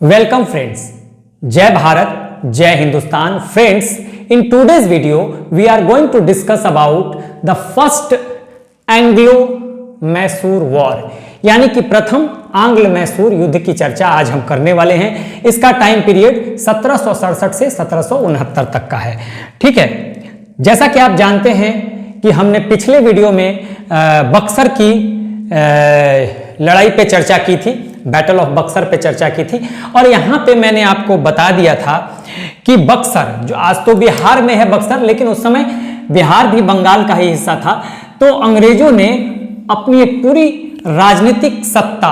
Welcome friends, Jai Bharat, Jai Hindustan. Friends, in today's video, we are going to discuss about the first Anglo-Mysore War, यानी कि प्रथम आंग्ल मैसूर युद्ध की चर्चा आज हम करने वाले हैं। इसका टाइम पीरियड 1767 से 1769 तक का है। ठीक है, जैसा कि आप जानते हैं कि हमने पिछले वीडियो में बक्सर की लड़ाई पे चर्चा की थी, बैटल ऑफ बक्सर पे चर्चा की थी, और यहाँ पे मैंने आपको बता दिया था कि बक्सर, जो आज तो बिहार में है बक्सर, लेकिन उस समय बिहार भी बंगाल का ही हिस्सा था। तो अंग्रेजों ने अपनी एक पूरी राजनीतिक सत्ता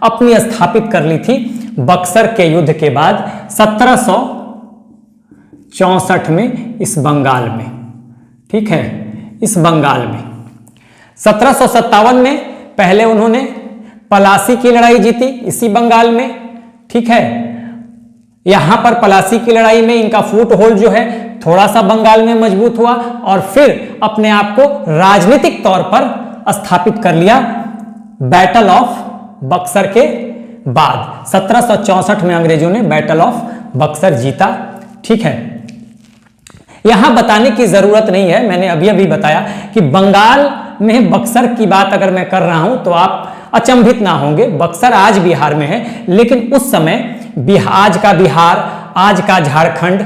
अपनी स्थापित कर ली थी बक्सर के युद्ध के बाद 1764 में इस बंगाल में। ठीक है, इस बंगाल में 1757 में पहले उन्होंने पलासी की लड़ाई जीती इसी बंगाल में। ठीक है, यहां पर पलासी की लड़ाई में इनका फुट होल्ड जो है थोड़ा सा बंगाल में मजबूत हुआ, और फिर अपने आप को राजनीतिक तौर पर स्थापित कर लिया बैटल ऑफ बक्सर के बाद। 1764 में अंग्रेजों ने बैटल ऑफ बक्सर जीता। ठीक है, यहां बताने की जरूरत नहीं है, मैंने अभी अभी बताया कि बंगाल में बक्सर की बात अगर मैं कर रहा हूं तो आप अचंभित ना होंगे। बक्सर आज बिहार में है, लेकिन उस समय आज का बिहार, आज का झारखंड,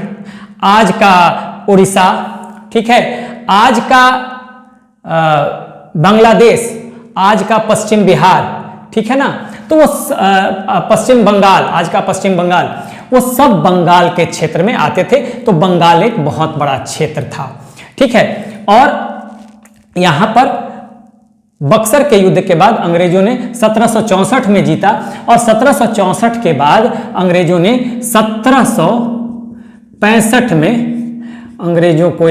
आज का उड़ीसा, ठीक है, आज का बांग्लादेश, आज का पश्चिम बिहार, ठीक है ना, तो वो पश्चिम बंगाल, आज का पश्चिम बंगाल, वो सब बंगाल के क्षेत्र में आते थे। तो बंगाल एक बहुत बड़ा क्षेत्र था। ठीक है, और यहां पर बक्सर के युद्ध के बाद अंग्रेजों ने 1764 में जीता, और 1764 के बाद अंग्रेजों ने 1765 में अंग्रेजों को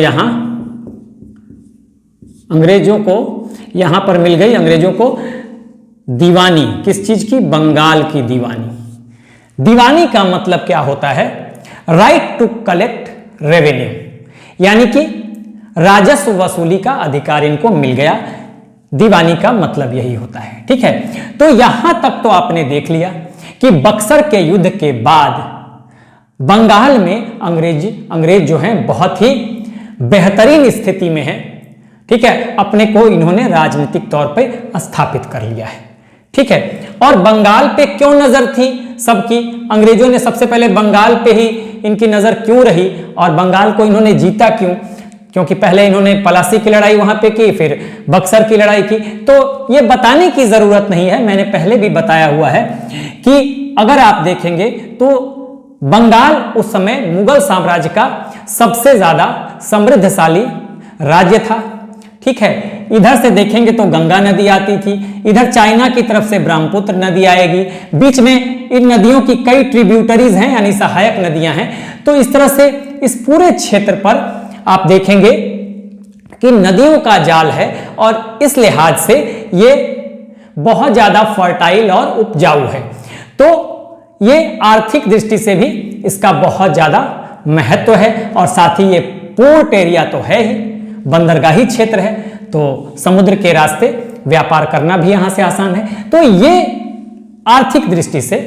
यहां पर मिल गई, अंग्रेजों को दीवानी, किस चीज की? बंगाल की दीवानी। दीवानी का मतलब क्या होता है? राइट टू कलेक्ट रेवेन्यू, यानी कि राजस्व वसूली का अधिकार इनको मिल गया। दीवानी का मतलब यही होता है। ठीक है, तो यहां तक तो आपने देख लिया कि बक्सर के युद्ध के बाद बंगाल में अंग्रेज जो हैं बहुत ही बेहतरीन स्थिति में हैं। ठीक है, अपने को इन्होंने राजनीतिक तौर पे स्थापित कर लिया है। ठीक है, और बंगाल पे क्यों नजर थी सबकी? अंग्रेजों ने सबसे पहले बंगाल पे ही इनकी नजर क्यों रही, और बंगाल को इन्होंने जीता क्यों? क्योंकि पहले इन्होंने पलासी की लड़ाई वहां पे की, फिर बक्सर की लड़ाई की। तो ये बताने की जरूरत नहीं है, मैंने पहले भी बताया हुआ है कि अगर आप देखेंगे तो बंगाल उस समय मुगल साम्राज्य का सबसे ज्यादा समृद्धशाली राज्य था। ठीक है, इधर से देखेंगे तो गंगा नदी आती थी, इधर चाइना की तरफ से ब्रह्मपुत्र नदी आएगी, बीच में इन नदियों की कई ट्रिब्यूटरीज हैं, यानी सहायक नदियां हैं। तो इस तरह से इस पूरे क्षेत्र पर आप देखेंगे कि नदियों का जाल है, और इस लिहाज से ये बहुत ज्यादा फर्टाइल और उपजाऊ है। तो ये आर्थिक दृष्टि से भी इसका बहुत ज्यादा महत्व है, और साथ ही ये पोर्ट एरिया तो है ही, बंदरगाही क्षेत्र है, तो समुद्र के रास्ते व्यापार करना भी यहां से आसान है। तो ये आर्थिक दृष्टि से,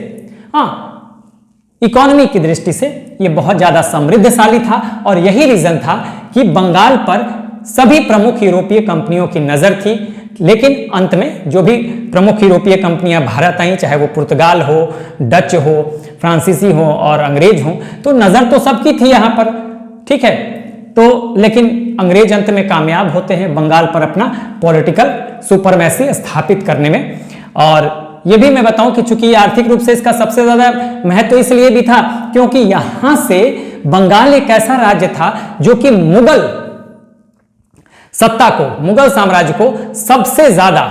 इकोनॉमी की दृष्टि से ये बहुत ज्यादा समृद्धशाली था, और यही रीजन था कि बंगाल पर सभी प्रमुख यूरोपीय कंपनियों की नजर थी। लेकिन अंत में जो भी प्रमुख यूरोपीय कंपनियां भारत आई, चाहे वो पुर्तगाल हो, डच हो, फ्रांसीसी हो और अंग्रेज हो, तो नजर तो सबकी थी यहां पर। ठीक है, तो लेकिन अंग्रेज अंत में कामयाब होते हैं बंगाल पर अपना पॉलिटिकल सुपरमैसी स्थापित करने में। और ये भी मैं बताऊं कि चूंकि आर्थिक रूप से इसका सबसे ज्यादा महत्व इसलिए भी था क्योंकि यहां से बंगाल एक ऐसा राज्य था जो कि मुगल सत्ता को, मुगल साम्राज्य को सबसे ज्यादा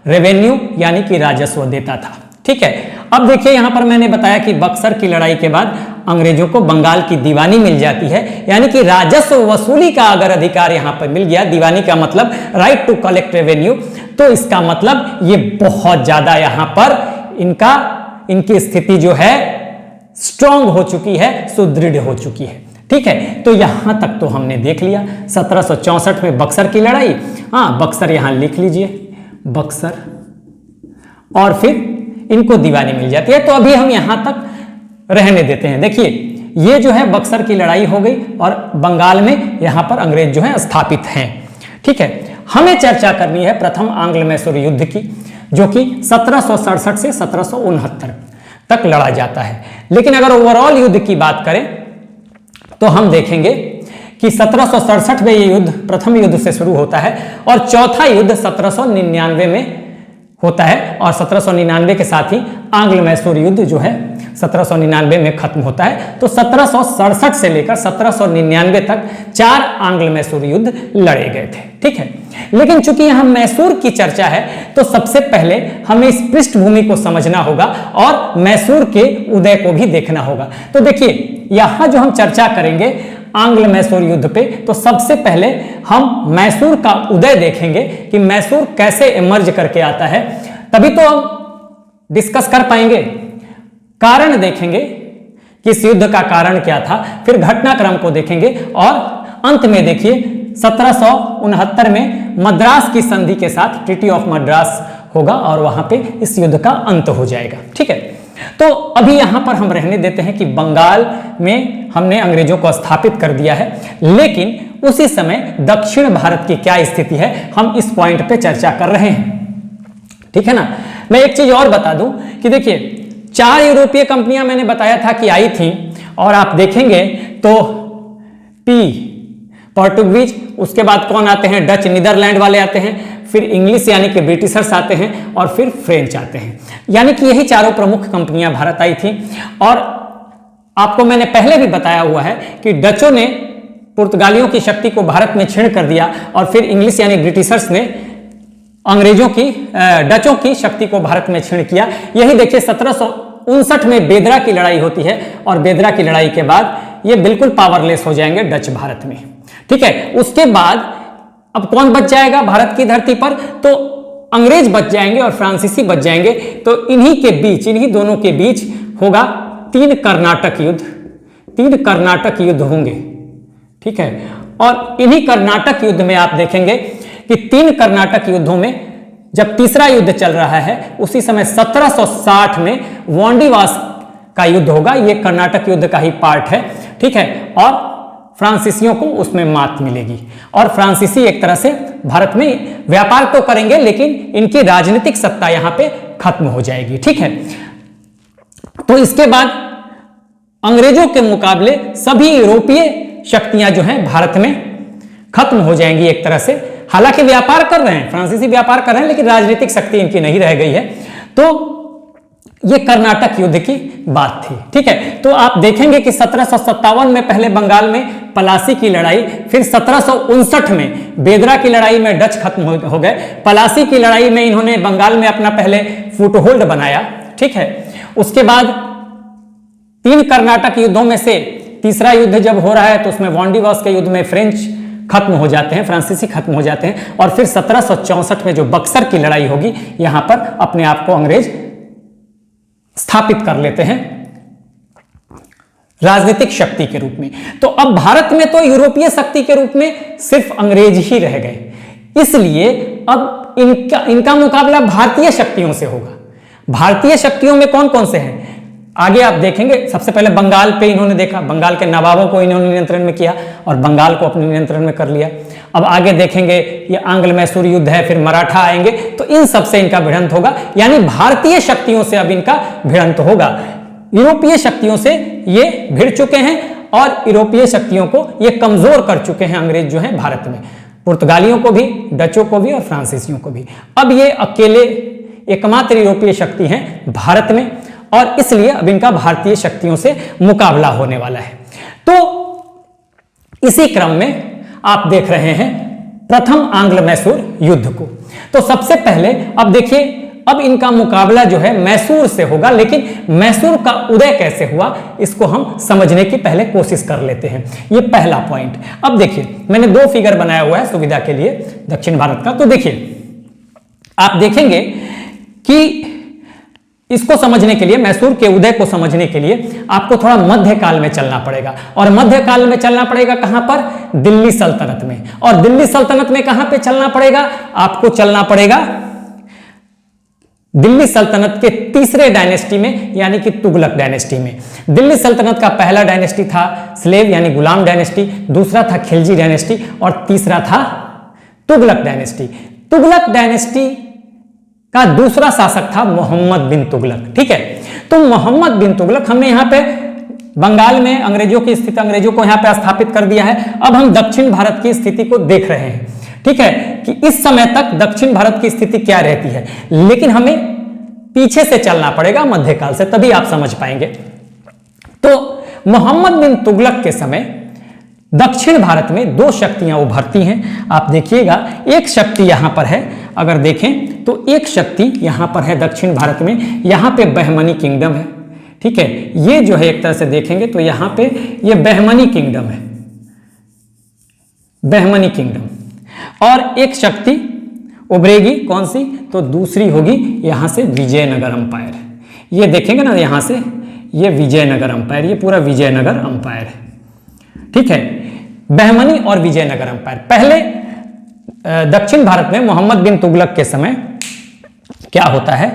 रेवेन्यू यानी कि राजस्व देता था। ठीक है, अब देखिए यहां पर मैंने बताया कि बक्सर की लड़ाई के बाद अंग्रेजों को बंगाल की दीवानी मिल जाती है, यानी कि राजस्व वसूली का अगर अधिकार यहां पर मिल गया, दीवानी का मतलब राइट टू कलेक्ट रेवेन्यू, तो इसका मतलब ये बहुत ज्यादा यहां पर इनकी स्थिति जो है स्ट्रांग हो चुकी है, सुदृढ़ हो चुकी है। ठीक है, तो यहां तक तो हमने देख लिया 1764 में बक्सर की लड़ाई। बक्सर यहां लिख लीजिए, बक्सर, और फिर इनको दीवानी मिल जाती है। तो अभी हम यहां तक रहने देते हैं। देखिए ये जो है बक्सर की लड़ाई हो गई और बंगाल में यहां पर अंग्रेज जो है स्थापित हैं। ठीक है, हमें चर्चा करनी है प्रथम आंग्ल मैसूर युद्ध की, जो कि 1767 से 1769 तक लड़ा जाता है। लेकिन अगर ओवरऑल युद्ध की बात करें तो हम देखेंगे कि 1767 में ये युद्ध प्रथम युद्ध से शुरू होता है और चौथा युद्ध 1799 में होता है और 1799 के साथ ही आंग्ल मैसूर युद्ध जो है 1799 में खत्म होता है। तो 1767 से लेकर 1799 तक 4 आंग्ल मैसूर युद्ध लड़े गए थे। ठीक है, लेकिन चूंकि यहां मैसूर की चर्चा है तो सबसे पहले हमें इस पृष्ठभूमि को समझना होगा और मैसूर के उदय को भी देखना होगा। तो देखिए यहां जो हम चर्चा करेंगे आंग्ल मैसूर युद्ध पे, तो सबसे पहले हम मैसूर का उदय देखेंगे कि मैसूर कैसे इमर्ज करके आता है, तभी तो हम डिस्कस कर पाएंगे। कारण देखेंगे कि इस युद्ध का कारण क्या था, फिर घटनाक्रम को देखेंगे और अंत में देखिए 1769 में मद्रास की संधि के साथ ट्रीटी ऑफ मद्रास होगा और वहां पे इस युद्ध का अंत हो जाएगा। ठीक है, तो अभी यहां पर हम रहने देते हैं कि बंगाल में हमने अंग्रेजों को स्थापित कर दिया है, लेकिन उसी समय दक्षिण भारत की क्या स्थिति है हम इस पॉइंट पे चर्चा कर रहे हैं। ठीक है ना, मैं एक चीज और बता दूं कि देखिए 4 यूरोपीय कंपनियां मैंने बताया था कि आई थी और आप देखेंगे तो पी पोर्टुगीज, उसके बाद कौन आते हैं, डच नीदरलैंड वाले आते हैं, फिर इंग्लिश यानी कि ब्रिटिशर्स आते हैं और फिर फ्रेंच आते हैं। यानी कि यही 4 प्रमुख कंपनियां भारत आई थी। और आपको मैंने पहले भी बताया हुआ है कि डचों ने पुर्तगालियों की शक्ति को भारत में छीन कर दिया और फिर इंग्लिश यानी ब्रिटिशर्स ने अंग्रेजों की डचों की शक्ति को भारत में छीन किया। यही देखिए 1759 में बेदरा की लड़ाई होती है और बेदरा की लड़ाई के बाद ये बिल्कुल पावरलेस हो जाएंगे डच भारत में। ठीक है, उसके बाद अब कौन बच जाएगा भारत की धरती पर, तो अंग्रेज बच जाएंगे और फ्रांसीसी बच जाएंगे। तो इन्हीं के बीच, इन्हीं दोनों के बीच होगा 3 कर्नाटक युद्ध। 3 कर्नाटक युद्ध होंगे। ठीक है, और इन्हीं कर्नाटक युद्ध में आप देखेंगे कि 3 कर्नाटक युद्धों में जब तीसरा युद्ध चल रहा है उसी समय 1760 में वांडीवास का युद्ध होगा। यह कर्नाटक युद्ध का ही पार्ट है। ठीक है, और फ्रांसीसियों को उसमें मात मिलेगी और फ्रांसीसी एक तरह से भारत में व्यापार तो करेंगे लेकिन इनकी राजनीतिक सत्ता यहां पे खत्म हो जाएगी। ठीक है, तो इसके बाद अंग्रेजों के मुकाबले सभी यूरोपीय शक्तियां जो हैं भारत में खत्म हो जाएंगी एक तरह से। हालांकि व्यापार कर रहे हैं, फ्रांसीसी व्यापार कर रहे हैं, लेकिन राजनीतिक शक्ति इनकी नहीं रह गई है। तो ये कर्नाटक युद्ध की बात थी। ठीक है, तो आप देखेंगे कि 1757 में पहले बंगाल में पलासी की लड़ाई, फिर 1759 में बेदरा की लड़ाई में डच खत्म हो गए। पलासी की लड़ाई में इन्होंने बंगाल में अपना पहले फुटहोल्ड बनाया। ठीक है, उसके बाद 3 कर्नाटक युद्धों में से तीसरा युद्ध जब हो रहा है तो उसमें वांडीवास के युद्ध में फ्रेंच खत्म हो जाते हैं, फ्रांसीसी खत्म हो जाते हैं और फिर 1764 में जो बक्सर की लड़ाई होगी यहां पर अपने आप को अंग्रेज स्थापित कर लेते हैं राजनीतिक शक्ति के रूप में। तो अब भारत में तो यूरोपीय शक्ति के रूप में सिर्फ अंग्रेज ही रह गए, इसलिए अब इनका मुकाबला भारतीय शक्तियों से होगा। भारतीय शक्तियों में कौन कौन से हैं आगे आप देखेंगे। सबसे पहले बंगाल पे इन्होंने देखा, बंगाल के नवाबों को इन्होंने नियंत्रण में किया और बंगाल को अपने नियंत्रण में कर लिया। अब आगे देखेंगे ये आंग्ल मैसूर युद्ध है, फिर मराठा आएंगे, तो इन सबसे इनका भिड़ंत होगा। यानी भारतीय शक्तियों से अब इनका भिड़ंत होगा। यूरोपीय शक्तियों से ये भिड़ चुके हैं और यूरोपीय शक्तियों को ये कमजोर कर चुके हैं अंग्रेज जो है भारत में, पुर्तगालियों को भी, डचों को भी और फ्रांसीसियों को भी। अब ये अकेले एकमात्र यूरोपीय शक्ति हैं भारत में और इसलिए अब इनका भारतीय शक्तियों से मुकाबला होने वाला है। तो इसी क्रम में आप देख रहे हैं प्रथम आंग्ल मैसूर युद्ध को। तो सबसे पहले अब देखिए, अब इनका मुकाबला जो है मैसूर से होगा, लेकिन मैसूर का उदय कैसे हुआ इसको हम समझने की पहले कोशिश कर लेते हैं। ये पहला पॉइंट। अब देखिए मैंने 2 फिगर बनाया हुआ है सुविधा के लिए दक्षिण भारत का। तो देखिए आप देखेंगे कि इसको समझने के लिए, मैसूर के उदय को समझने के लिए आपको थोड़ा मध्यकाल में चलना पड़ेगा। और मध्यकाल में चलना पड़ेगा कहां पर? दिल्ली सल्तनत में। और दिल्ली सल्तनत में कहां पे चलना पड़ेगा? आपको चलना पड़ेगा दिल्ली सल्तनत के तीसरे डायनेस्टी में, यानी कि तुगलक डायनेस्टी में। दिल्ली सल्तनत का पहला डायनेस्टी था स्लेव यानी गुलाम डायनेस्टी, दूसरा था खिलजी डायनेस्टी और तीसरा था तुगलक डायनेस्टी। तुगलक डायनेस्टी का दूसरा शासक था मोहम्मद बिन तुगलक। ठीक है, तो मोहम्मद बिन तुगलक, हमने यहाँ पे बंगाल में अंग्रेजों की स्थिति, अंग्रेजों को यहाँ पे स्थापित कर दिया है। अब हम दक्षिण भारत की स्थिति को देख रहे हैं। ठीक है, कि इस समय तक दक्षिण भारत की स्थिति क्या रहती है, लेकिन हमें पीछे से चलना पड़ेगा मध्यकाल से, तभी आप समझ पाएंगे। तो मोहम्मद बिन तुगलक के समय दक्षिण भारत में दो शक्तियां उभरती हैं। आप देखिएगा, एक शक्ति यहां पर है, अगर देखें तो एक शक्ति यहां पर है दक्षिण भारत में, यहां पे बहमनी किंगडम है। ठीक है, ये जो है एक तरह से देखेंगे तो यहां पे ये बहमनी किंगडम है, बहमनी किंगडम। और एक शक्ति उभरेगी, कौन सी, तो दूसरी होगी यहां से विजयनगर अंपायर। ये देखेंगे ना यहां से, ये विजयनगर अंपायर, ये पूरा विजयनगर अंपायर है। ठीक है, बहमनी और विजयनगर अंपायर। पहले दक्षिण भारत में मोहम्मद बिन तुगलक के समय क्या होता है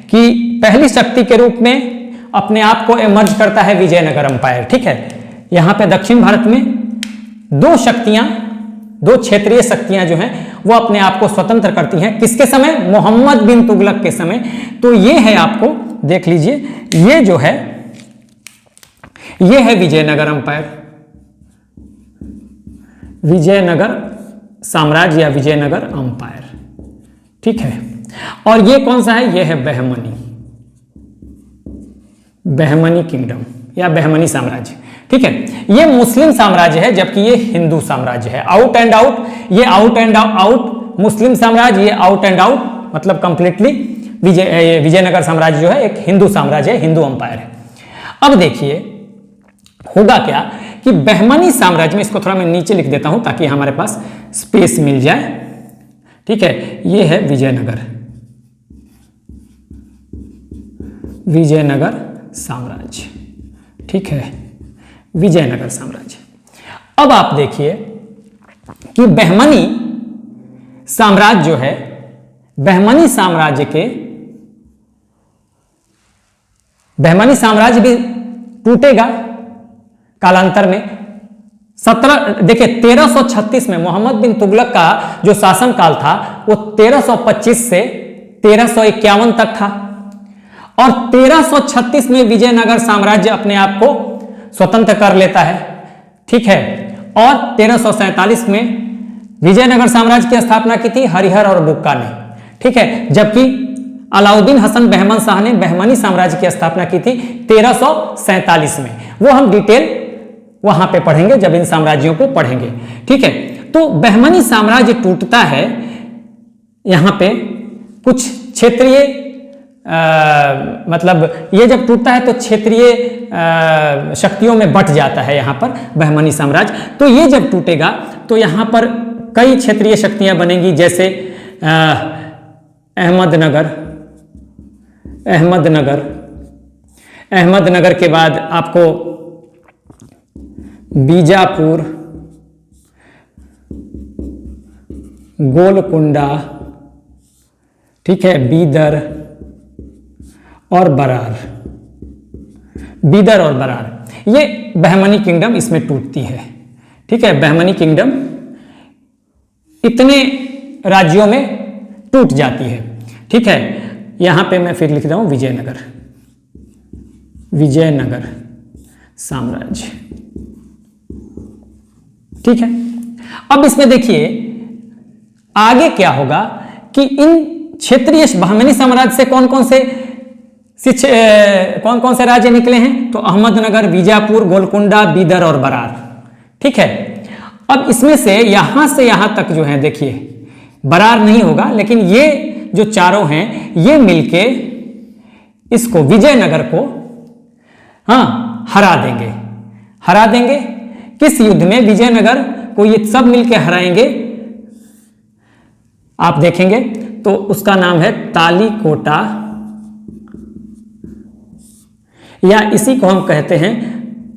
कि पहली शक्ति के रूप में अपने आप को इमर्ज करता है विजयनगर अंपायर। ठीक है, यहां पे दक्षिण भारत में दो शक्तियां, दो क्षेत्रीय शक्तियां जो हैं वो अपने आप को स्वतंत्र करती हैं। किसके समय, मोहम्मद बिन तुगलक के समय। तो ये है, आपको देख लीजिए, ये जो है ये है विजयनगर अंपायर, विजयनगर साम्राज्य या विजयनगर अंपायर। ठीक है, और ये कौन सा है, ये है बहमनी, बहमनी किंगडम या बहमनी साम्राज्य। ठीक है, ये मुस्लिम साम्राज्य है जबकि ये हिंदू साम्राज्य है। आउट एंड आउट, ये आउट एंड आउट मुस्लिम साम्राज्य, ये आउट एंड आउट मतलब कंप्लीटली विजयनगर साम्राज्य जो है एक हिंदू साम्राज्य है, हिंदू अंपायर है। अब देखिए होगा क्या कि बहमनी साम्राज्य में, इसको थोड़ा मैं नीचे लिख देता हूं ताकि हमारे पास स्पेस मिल जाए। ठीक है, ये है विजयनगर, विजयनगर साम्राज्य। ठीक है, विजयनगर साम्राज्य। अब आप देखिए कि बहमनी साम्राज्य जो है, बहमनी साम्राज्य के, बहमनी साम्राज्य भी टूटेगा कालांतर में। 1336 में मोहम्मद बिन तुगलक का जो शासन काल था वो 1325 से 1351 तक था, और 1336 में विजयनगर साम्राज्य अपने आप को स्वतंत्र कर लेता है। ठीक है, और 1347 में विजयनगर साम्राज्य की स्थापना की थी हरिहर और बुक्का ने। ठीक है, जबकि अलाउद्दीन हसन बहमन शाह ने बहमनी साम्राज्य की स्थापना की थी 1347 में। वो हम डिटेल वहां पे पढ़ेंगे जब इन साम्राज्यों को पढ़ेंगे। ठीक है, तो बहमनी साम्राज्य टूटता है, यहां पे कुछ क्षेत्रीय मतलब ये जब टूटता है तो क्षेत्रीय शक्तियों में बंट जाता है यहाँ पर बहमनी साम्राज्य। तो ये जब टूटेगा तो यहाँ पर कई क्षेत्रीय शक्तियाँ बनेंगी, जैसे अहमदनगर, अहमदनगर, अहमदनगर के बाद आपको बीजापुर, गोलकुंडा, ठीक है, बीदर और बरार, बीदर और बरार, ये बहमनी किंगडम इसमें टूटती है। ठीक है, बहमनी किंगडम इतने राज्यों में टूट जाती है। ठीक है, यहां पे मैं फिर लिख रहा हूं विजयनगर, विजयनगर साम्राज्य। ठीक है, अब इसमें देखिए आगे क्या होगा कि इन क्षेत्रीय बहमनी साम्राज्य से कौन कौन से राज्य निकले हैं, तो अहमदनगर, बीजापुर, गोलकुंडा, बीदर और बरार। ठीक है, अब इसमें से यहां तक जो है, देखिए बरार नहीं होगा, लेकिन ये जो चारों हैं ये मिलके इसको विजयनगर को हरा देंगे। हरा देंगे किस युद्ध में, विजयनगर को ये सब मिलके हराएंगे। आप देखेंगे तो उसका नाम है तालीकोटा, या इसी को हम कहते हैं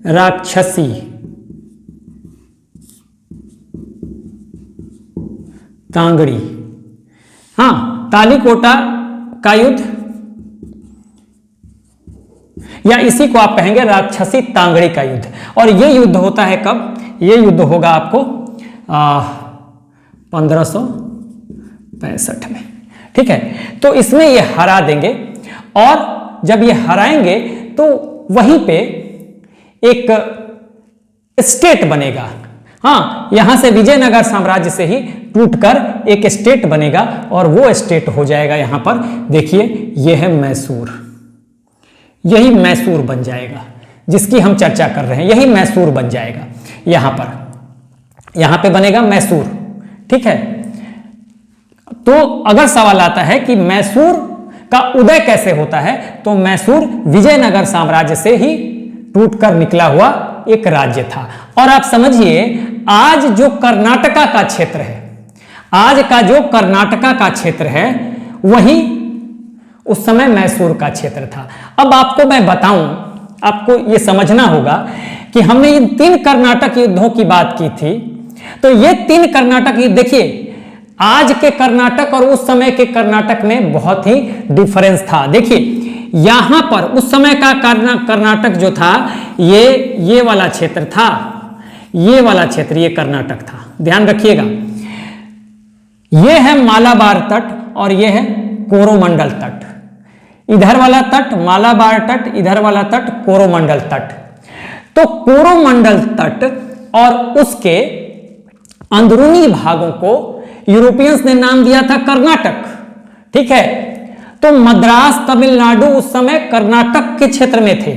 राक्षसी तांगड़ी। हाँ, तालीकोटा का युद्ध या इसी को आप कहेंगे राक्षसी तांगड़ी का युद्ध। और ये युद्ध होता है कब? ये युद्ध होगा आपको 1565 में, ठीक है। तो इसमें ये हरा देंगे, और जब ये हराएंगे तो वहीं पे एक स्टेट बनेगा। हाँ, यहां से विजयनगर साम्राज्य से ही टूटकर एक स्टेट बनेगा, और वो स्टेट हो जाएगा यहां पर देखिए, ये है मैसूर। यही मैसूर बन जाएगा जिसकी हम चर्चा कर रहे हैं, यही मैसूर बन जाएगा। यहां पे बनेगा मैसूर, ठीक है। तो अगर सवाल आता है कि मैसूर का उदय कैसे होता है, तो मैसूर विजयनगर साम्राज्य से ही टूटकर निकला हुआ एक राज्य था। और आप समझिए, आज जो कर्नाटका का क्षेत्र है, आज का जो कर्नाटका का क्षेत्र है, वही उस समय मैसूर का क्षेत्र था। अब आपको मैं बताऊं, आपको यह समझना होगा कि हमने इन 3 कर्नाटक युद्धों की बात की थी। तो ये 3 कर्नाटक युद्ध देखिए, आज के कर्नाटक और उस समय के कर्नाटक में बहुत ही डिफरेंस था। देखिए यहां पर उस समय का कर्नाटक जो था, ये वाला क्षेत्र था, ये वाला क्षेत्र, ये कर्नाटक था। ध्यान रखिएगा, ये है मालाबार तट और ये है कोरोमंडल तट। इधर वाला तट मालाबार तट, इधर वाला तट कोरोमंडल तट। तो कोरोमंडल तट और उसके अंदरूनी भागों को यूरोपियंस ने नाम दिया था कर्नाटक, ठीक है। तो मद्रास, तमिलनाडु उस समय कर्नाटक के क्षेत्र में थे।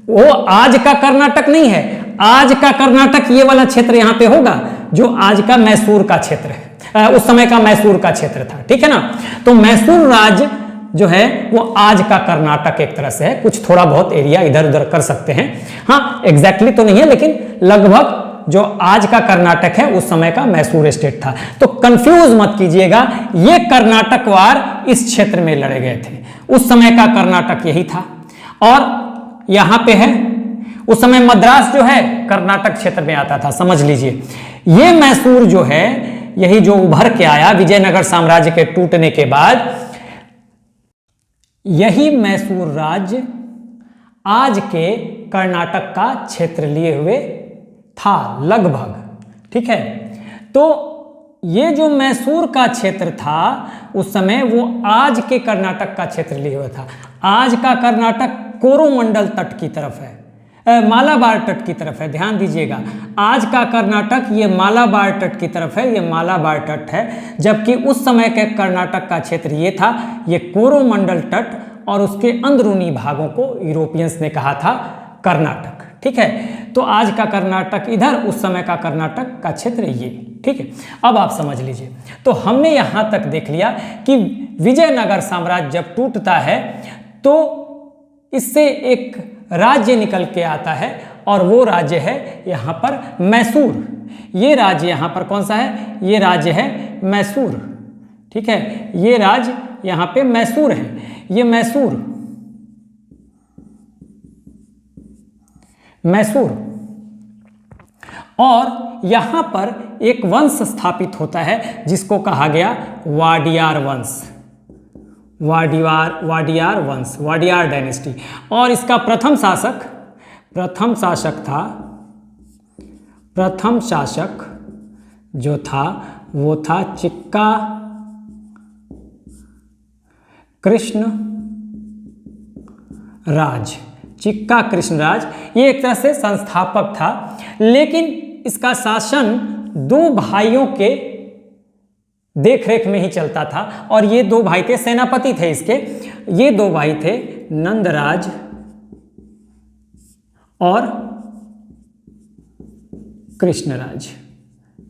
वो आज का कर्नाटक नहीं है। आज का कर्नाटक ये वाला क्षेत्र यहां पे होगा, जो आज का मैसूर का क्षेत्र है, उस समय का मैसूर का क्षेत्र था, ठीक है ना। तो मैसूर राज्य जो है वो आज का कर्नाटक एक तरह से है। कुछ थोड़ा बहुत एरिया इधर उधर कर सकते हैं, हाँ एग्जैक्टली तो नहीं है, लेकिन लगभग जो आज का कर्नाटक है उस समय का मैसूर स्टेट था। तो कंफ्यूज मत कीजिएगा, ये कर्नाटक वार इस क्षेत्र में लड़े गए थे। उस समय का कर्नाटक यही था। और यहां पे है, उस समय मद्रास जो है कर्नाटक क्षेत्र में आता था, समझ लीजिए। ये मैसूर जो है, यही जो उभर के आया विजयनगर साम्राज्य के टूटने के बाद, यही मैसूर राज्य आज के कर्नाटक का क्षेत्र लिए हुए था लगभग, ठीक है। तो ये जो मैसूर का क्षेत्र था उस समय, वो आज के कर्नाटक का क्षेत्र लिए हुआ था। आज का कर्नाटक कोरोमंडल तट की तरफ है, मालाबार तट की तरफ है। ध्यान दीजिएगा, आज का कर्नाटक ये मालाबार तट की तरफ है, ये मालाबार तट है। जबकि उस समय के कर्नाटक का क्षेत्र ये था, ये कोरोमंडल तट, और उसके अंदरूनी भागों को यूरोपियंस ने कहा था कर्नाटक, ठीक है। तो आज का कर्नाटक इधर, उस समय का कर्नाटक का क्षेत्र ये, ठीक है। अब आप समझ लीजिए, तो हमने यहां तक देख लिया कि विजयनगर साम्राज्य जब टूटता है तो इससे एक राज्य निकल के आता है, और वो राज्य है यहां पर मैसूर। ये राज्य यहां पर कौन सा है? ये राज्य है मैसूर, ठीक है। ये राज्य यहां पे मैसूर है, ये मैसूर, मैसूर। और यहां पर एक वंश स्थापित होता है जिसको कहा गया वाडियार वंश, वाडियार वंश, वाडियार डायनेस्टी। और इसका प्रथम शासक जो था वो था चिक्का कृष्ण राज। चिक्का कृष्णराज ये एक तरह से संस्थापक था, लेकिन इसका शासन 2 भाइयों के देखरेख में ही चलता था। और ये 2 भाई थे, सेनापति थे इसके। ये 2 भाई थे नंदराज और कृष्णराज,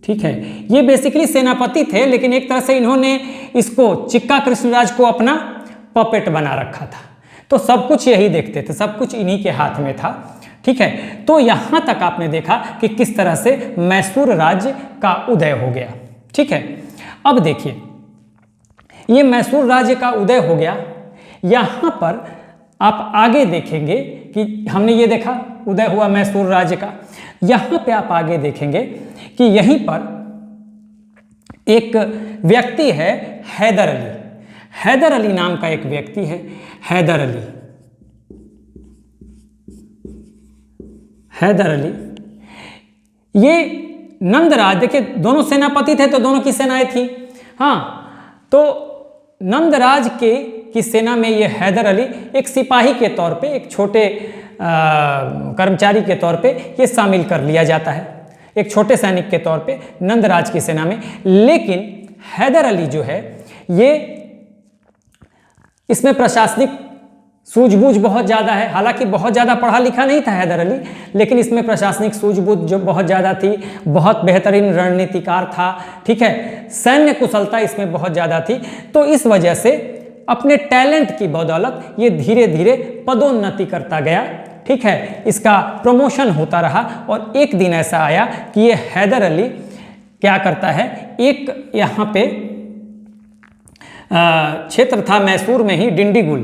ठीक है। ये बेसिकली सेनापति थे, लेकिन एक तरह से इन्होंने इसको, चिक्का कृष्णराज को अपना पपेट बना रखा था। तो सब कुछ यही देखते थे, सब कुछ इन्हीं के हाथ में था, ठीक है। तो यहां तक आपने देखा कि किस तरह से मैसूर राज्य का उदय हो गया, ठीक है। अब देखिए, ये मैसूर राज्य का उदय हो गया। यहां पर आप आगे देखेंगे कि हमने ये देखा उदय हुआ मैसूर राज्य का। यहां पे आप आगे देखेंगे कि यहीं पर एक व्यक्ति है हैदर अली। हैदर अली नाम का एक व्यक्ति है, हैदर अली। हैदर अली, ये नंदराज, देखिए दोनों सेनापति थे तो दोनों की सेनाएं थी। हाँ, तो नंदराज की सेना में ये हैदर अली एक सिपाही के तौर पे, एक छोटे कर्मचारी के तौर पे ये शामिल कर लिया जाता है, एक छोटे सैनिक के तौर पे नंदराज की सेना में। लेकिन हैदर अली जो है ये, इसमें प्रशासनिक सूझबूझ बहुत ज़्यादा है। हालांकि बहुत ज़्यादा पढ़ा लिखा नहीं था हैदर अली, लेकिन इसमें प्रशासनिक सूझबूझ जो बहुत ज़्यादा थी, बहुत बेहतरीन रणनीतिकार था, ठीक है, सैन्य कुशलता इसमें बहुत ज़्यादा थी। तो इस वजह से अपने टैलेंट की बदौलत ये धीरे धीरे पदोन्नति करता गया, ठीक है, इसका प्रमोशन होता रहा। और एक दिन ऐसा आया कि ये हैदर अली क्या करता है, एक यहाँ पे क्षेत्र था मैसूर में ही, डिंडीगुल,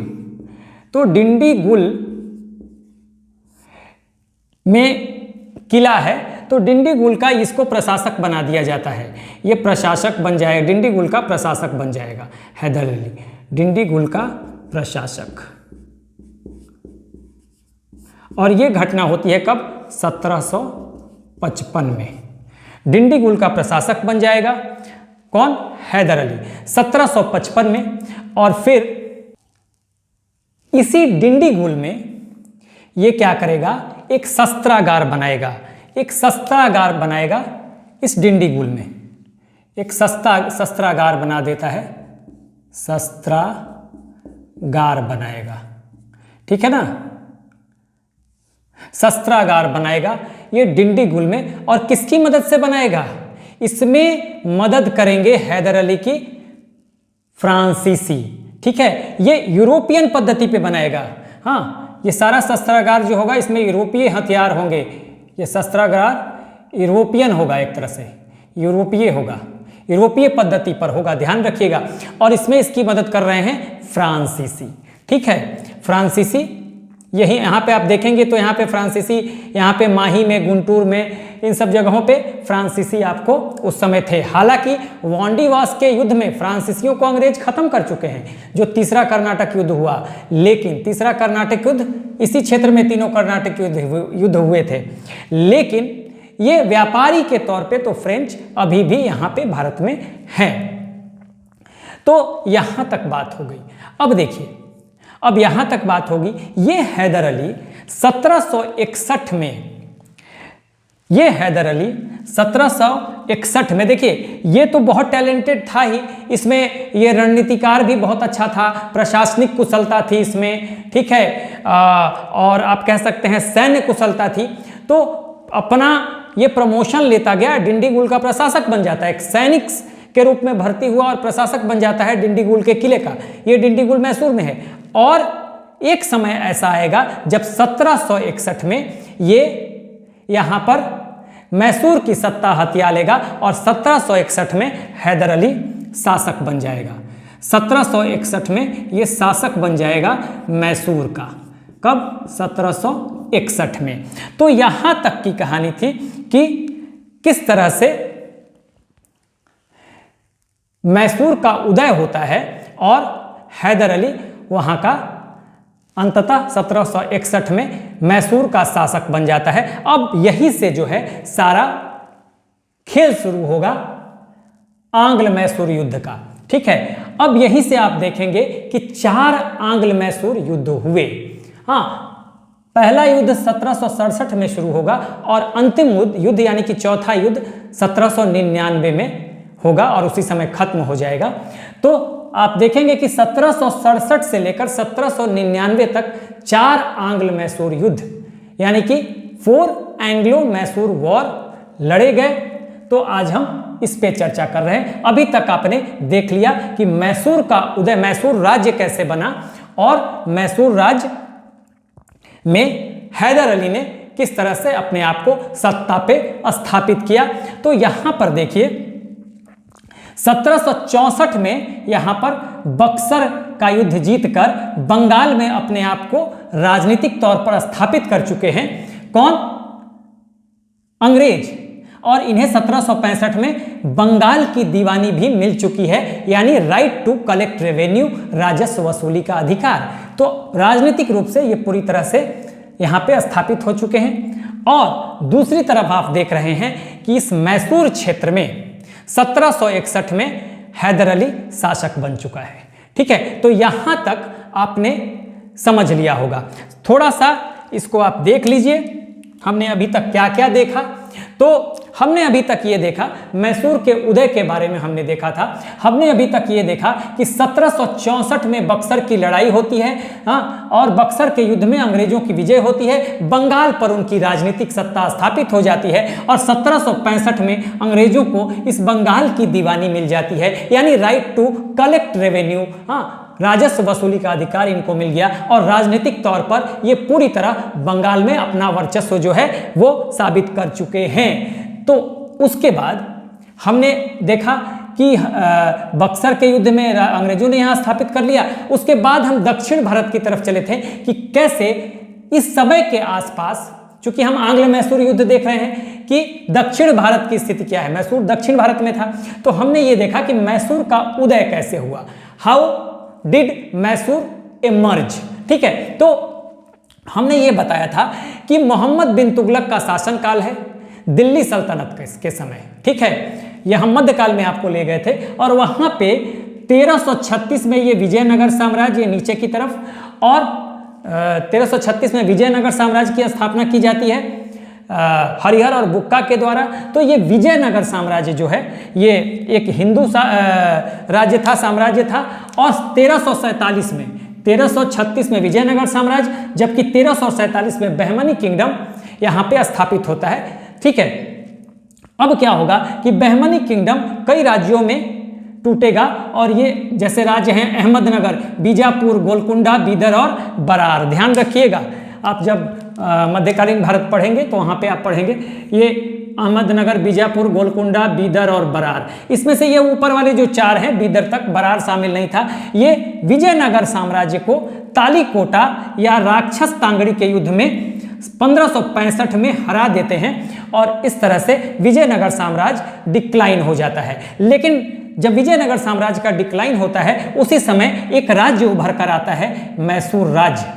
तो डिंडीगुल में किला है, तो डिंडीगुल का इसको प्रशासक बना दिया जाता है। ये प्रशासक बन जाएगा, डिंडीगुल का प्रशासक बन जाएगा हैदर अली, डिंडीगुल का प्रशासक। और ये घटना होती है कब? 1755 में डिंडीगुल का प्रशासक बन जाएगा कौन? हैदर अली, 1755 में। और फिर इसी डिंडीगुल में ये क्या करेगा, एक शस्त्रागार बनाएगा, एक शस्त्रागार बनाएगा इस डिंडीगुल में, एक शस्त्रागार बना देता है, शस्त्रागार बनाएगा, ठीक है ना, शस्त्रागार बनाएगा ये डिंडीगुल में। और किसकी मदद से बनाएगा? इसमें मदद करेंगे हैदर अली की फ्रांसीसी, ठीक है, ये यूरोपियन पद्धति पे बनाएगा। हाँ, ये सारा शस्त्रागार जो होगा इसमें यूरोपीय हथियार होंगे, ये शस्त्रागार यूरोपियन होगा, एक तरह से यूरोपीय होगा, यूरोपीय पद्धति पर होगा, ध्यान रखिएगा। और इसमें इसकी मदद कर रहे हैं फ्रांसीसी, ठीक है, फ्रांसीसी। यही यहाँ पे आप देखेंगे तो यहाँ पे फ्रांसीसी, यहाँ पे माही में, गुंटूर में, इन सब जगहों पे फ्रांसीसी आपको उस समय थे। हालांकि वांडीवास के युद्ध में फ्रांसीसियों को अंग्रेज खत्म कर चुके हैं, जो तीसरा कर्नाटक युद्ध हुआ। लेकिन तीसरा कर्नाटक युद्ध इसी क्षेत्र में तीनों कर्नाटक युद्ध हुए थे। लेकिन ये व्यापारी के तौर पे तो फ्रेंच अभी भी यहाँ पे भारत में हैं। तो यहाँ तक बात हो गई। अब देखिए, अब यहाँ तक बात होगी, ये हैदर अली 1761 में, ये हैदर अली 1761 में, देखिए ये तो बहुत टैलेंटेड था ही, इसमें ये रणनीतिकार भी बहुत अच्छा था, प्रशासनिक कुशलता थी इसमें, ठीक है, और आप कह सकते हैं सैन्य कुशलता थी। तो अपना ये प्रमोशन लेता गया, डिंडीगुल का प्रशासक बन जाता है, एक सैनिक के रूप में भर्ती हुआ और प्रशासक बन जाता है डिंडीगुल के किले का। ये डिंडीगुल मैसूर में है। और एक समय ऐसा आएगा जब 1761 में ये यहाँ पर मैसूर की सत्ता हथिया लेगा और 1761 में हैदर अली शासक बन जाएगा। 1761 में ये शासक बन जाएगा मैसूर का। कब? 1761 में। तो यहाँ तक की कहानी थी कि किस तरह से मैसूर का उदय होता है और हैदर अली वहाँ का अंततः 1761 में मैसूर का शासक बन जाता है। अब यहीं से जो है सारा खेल शुरू होगा आंग्ल मैसूर युद्ध का, ठीक है। अब यहीं से आप देखेंगे कि 4 आंग्ल मैसूर युद्ध हुए। हाँ, पहला युद्ध 1767 में शुरू होगा और अंतिम युद्ध यानी कि चौथा युद्ध 1799 में होगा और उसी समय खत्म हो जाएगा। तो आप देखेंगे कि 1767 से लेकर 1799 तक 4 आंग्ल मैसूर युद्ध यानी कि 4 एंग्लो मैसूर वॉर लड़े गए। तो आज हम इस पे चर्चा कर रहे हैं। अभी तक आपने देख लिया कि मैसूर का उदय, मैसूर राज्य कैसे बना और मैसूर राज्य में हैदर अली ने किस तरह से अपने आप को सत्ता पे स्थापित किया। तो यहां पर देखिए 1764 में यहां पर बक्सर का युद्ध जीतकर बंगाल में अपने आप को राजनीतिक तौर पर स्थापित कर चुके हैं। कौन? अंग्रेज। और इन्हें 1765 में बंगाल की दीवानी भी मिल चुकी है, यानी राइट टू कलेक्ट रेवेन्यू, राजस्व वसूली का अधिकार। तो राजनीतिक रूप से ये पूरी तरह से यहाँ पे स्थापित हो चुके हैं। और दूसरी तरफ आप देख रहे हैं कि इस मैसूर क्षेत्र में 1761 में हैदर अली शासक बन चुका है। ठीक है, तो यहां तक आपने समझ लिया होगा। थोड़ा सा इसको आप देख लीजिए, हमने अभी तक क्या क्या देखा। तो हमने अभी तक ये देखा, मैसूर के उदय के बारे में हमने देखा था। हमने अभी तक ये देखा कि 1764 में बक्सर की लड़ाई होती है, हाँ, और बक्सर के युद्ध में अंग्रेजों की विजय होती है, बंगाल पर उनकी राजनीतिक सत्ता स्थापित हो जाती है और 1765 में अंग्रेजों को इस बंगाल की दीवानी मिल जाती है, यानी राइट टू कलेक्ट रेवेन्यू, हाँ, राजस्व वसूली का अधिकार इनको मिल गया और राजनीतिक तौर पर ये पूरी तरह बंगाल में अपना वर्चस्व जो है वो साबित कर चुके हैं। तो उसके बाद हमने देखा कि बक्सर के युद्ध में अंग्रेजों ने यहाँ स्थापित कर लिया। उसके बाद हम दक्षिण भारत की तरफ चले थे कि कैसे इस समय के आसपास, चूंकि हम आंग्ल मैसूर युद्ध देख रहे हैं कि दक्षिण भारत की स्थिति क्या है, मैसूर दक्षिण भारत में था, तो हमने ये देखा कि मैसूर का उदय कैसे हुआ, हाउ डिड मैसूर इमर्ज। ठीक है, तो हमने ये बताया था कि मोहम्मद बिन तुगलक का शासनकाल है दिल्ली सल्तनत के समय। ठीक है, यह हम मध्यकाल में आपको ले गए थे और वहां पे 1336 में ये विजयनगर साम्राज्य नीचे की तरफ, और 1336 में विजयनगर साम्राज्य की स्थापना की जाती है हरिहर और बुक्का के द्वारा। तो ये विजयनगर साम्राज्य जो है ये एक हिंदू राज्य था, साम्राज्य था, और 1337 में 1336 में विजयनगर साम्राज्य, जबकि 1347 में बहमनी किंगडम यहाँ पे स्थापित होता है। ठीक है, अब क्या होगा कि बहमनी किंगडम कई राज्यों में टूटेगा और ये जैसे राज्य हैं अहमदनगर, बीजापुर, गोलकुंडा, बीदर और बरार। ध्यान रखिएगा, आप जब मध्यकालीन भारत पढ़ेंगे तो वहाँ पे आप पढ़ेंगे ये अहमदनगर, बीजापुर, गोलकुंडा, बीदर और बरार। इसमें से ये ऊपर वाले जो चार हैं, बीदर तक, बरार शामिल नहीं था, ये विजयनगर साम्राज्य को तालीकोटा या राक्षस तांगड़ी के युद्ध में 1565 में हरा देते हैं और इस तरह से विजयनगर साम्राज्य डिक्लाइन हो जाता है। लेकिन जब विजयनगर साम्राज्य का डिक्लाइन होता है उसी समय एक राज्य उभर कर आता है, मैसूर राज्य।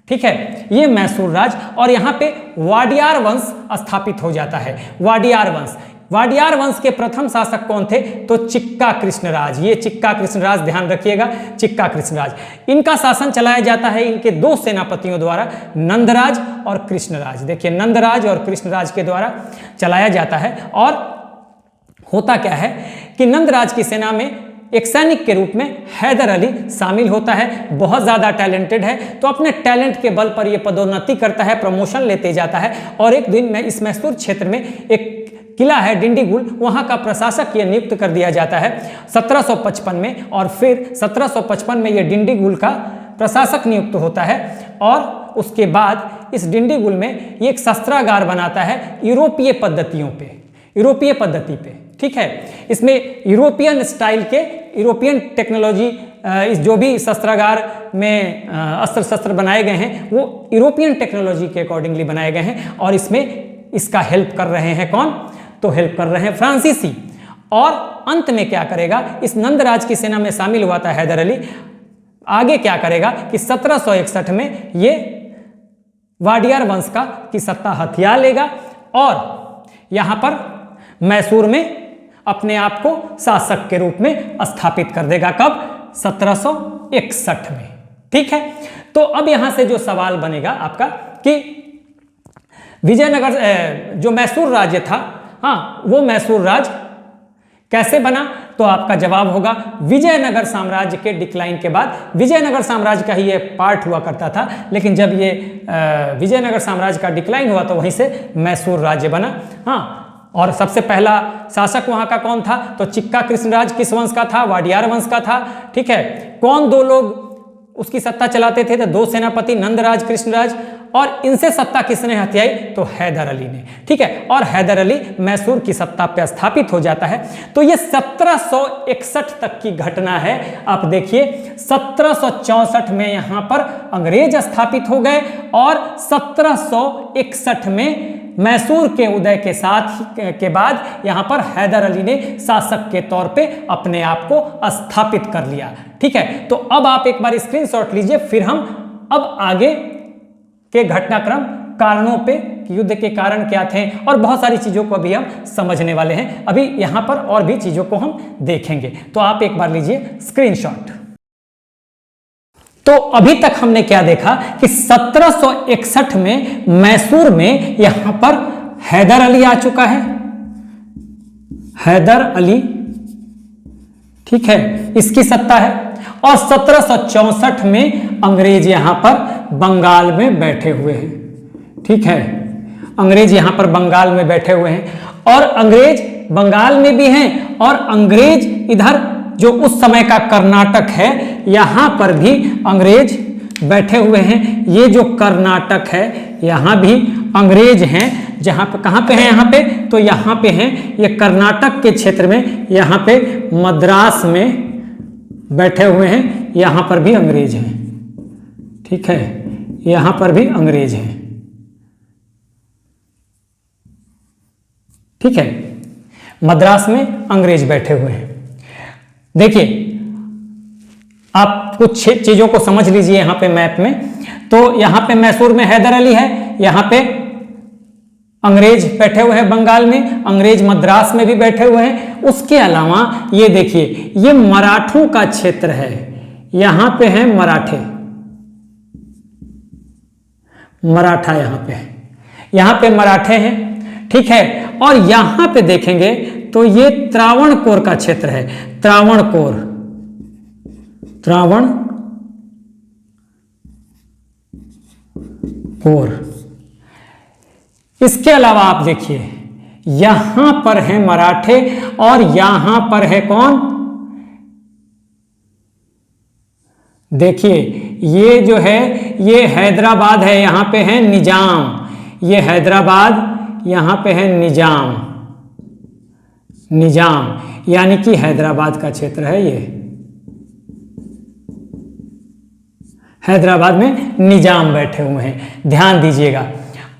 ठीक है, ये मैसूर राज्य, और यहाँ पे वाडियार वंश स्थापित हो जाता है। वाडियार वंश, वाडियार वंश के प्रथम शासक कौन थे? तो चिक्का कृष्णराज। ये चिक्का कृष्णराज, ध्यान रखिएगा, चिक्का कृष्णराज। इनका शासन चलाया जाता है इनके दो सेनापतियों द्वारा, नंदराज और कृष्णराज। देखिए, नंदराज और कृष्णराज के द्वारा चलाया जाता है। और होता क्या है कि नंदराज की सेना में एक सैनिक के रूप में हैदर अली शामिल होता है। बहुत ज़्यादा टैलेंटेड है, तो अपने टैलेंट के बल पर यह पदोन्नति करता है, प्रमोशन लेते जाता है। और एक दिन में इस मैसूर क्षेत्र में एक किला है डिंडीगुल, वहाँ का प्रशासक ये नियुक्त कर दिया जाता है 1755 में, और फिर 1755 में ये डिंडीगुल का प्रशासक नियुक्त होता है। और उसके बाद इस डिंडीगुल में ये एक शस्त्रागार बनाता है यूरोपीय पद्धतियों पे, यूरोपीय पद्धति पे। ठीक है, इसमें यूरोपियन स्टाइल के, यूरोपियन टेक्नोलॉजी, इस जो भी शस्त्रागार में अस्त्र शस्त्र बनाए गए हैं वो यूरोपियन टेक्नोलॉजी के अकॉर्डिंगली बनाए गए हैं। और इसमें इसका हेल्प कर रहे हैं कौन? तो हेल्प कर रहे हैं फ्रांसीसी। और अंत में क्या करेगा, इस नंदराज की सेना में शामिल हुआ था हैदर अली। आगे क्या करेगा कि 1761 में ये वाडियार वंश की सत्ता हथिया लेगा और यहाँ पर मैसूर में अपने आप को शासक के रूप में स्थापित कर देगा। कब? 1761 में। ठीक है, तो अब यहां से जो सवाल बनेगा आपका कि विजयनगर जो मैसूर राज्य था, हाँ, वो मैसूर राज्य कैसे बना? तो आपका जवाब होगा विजयनगर साम्राज्य के डिक्लाइन के बाद। विजयनगर साम्राज्य का ही ये पार्ट हुआ करता था, लेकिन जब ये विजयनगर साम्राज्य का डिक्लाइन हुआ तो वहीं से मैसूर राज्य बना। हाँ, और सबसे पहला शासक वहां का कौन था? तो चिक्का कृष्णराज किस वंश का था? वाडियार वंश का था। ठीक है, कौन दो लोग उसकी सत्ता चलाते थे? तो दो सेनापति, नंदराज, कृष्णराज। और इनसे सत्ता किसने हथियाई? तो हैदर अली ने। ठीक है, और हैदर अली मैसूर की सत्ता पर स्थापित हो जाता है। तो ये 1761 तक की घटना है। आप देखिए, 1764 में यहां पर अंग्रेज स्थापित हो गए और 1761 में मैसूर के उदय के साथ के बाद यहां पर हैदर अली ने शासक के तौर पे अपने आप को स्थापित कर लिया। ठीक है, तो अब आप एक बार स्क्रीनशॉट लीजिए, फिर हम अब आगे के घटनाक्रम, कारणों पे कि युद्ध के कारण क्या थे, और बहुत सारी चीजों को अभी हम समझने वाले हैं। अभी यहां पर और भी चीजों को हम देखेंगे, तो आप एक बार लीजिए स्क्रीनशॉट। तो अभी तक हमने क्या देखा कि 1761 में मैसूर में यहां पर हैदर अली आ चुका है, हैदर अली, ठीक है, इसकी सत्ता है। और 1764 में अंग्रेज यहां पर बंगाल में बैठे हुए हैं, ठीक है, अंग्रेज यहां पर बंगाल में बैठे हुए हैं, और अंग्रेज बंगाल में भी हैं, और अंग्रेज इधर जो उस समय का कर्नाटक है यहां पर भी अंग्रेज बैठे हुए हैं। ये जो कर्नाटक है यहां भी अंग्रेज हैं, जहां पे, कहां पे हैं यहाँ पे, तो यहां पे हैं, ये कर्नाटक के क्षेत्र में, यहां पे मद्रास में बैठे हुए हैं, यहां पर भी अंग्रेज हैं, ठीक है, यहां पर भी अंग्रेज हैं, ठीक है, मद्रास में अंग्रेज बैठे हुए हैं। देखिए आप कुछ चीजों को समझ लीजिए यहां पे मैप में, तो यहां पे मैसूर में हैदर अली है, यहां पे अंग्रेज बैठे हुए हैं बंगाल में, अंग्रेज मद्रास में भी बैठे हुए हैं। उसके अलावा ये देखिए, ये मराठों का क्षेत्र है, यहां पे हैं मराठे, मराठा यहां पे है, यहां पे मराठे हैं, ठीक है। और यहां पे देखेंगे तो ये त्रावणकोर का क्षेत्र है, त्रावणकोर, त्रावणकोर। इसके अलावा आप देखिए यहां पर है मराठे, और यहां पर है कौन, देखिए ये जो है ये हैदराबाद है, यहां पे है निजाम, ये हैदराबाद, यहां पे है निजाम, निजाम यानी कि हैदराबाद का क्षेत्र है, ये हैदराबाद में निजाम बैठे हुए हैं, ध्यान दीजिएगा।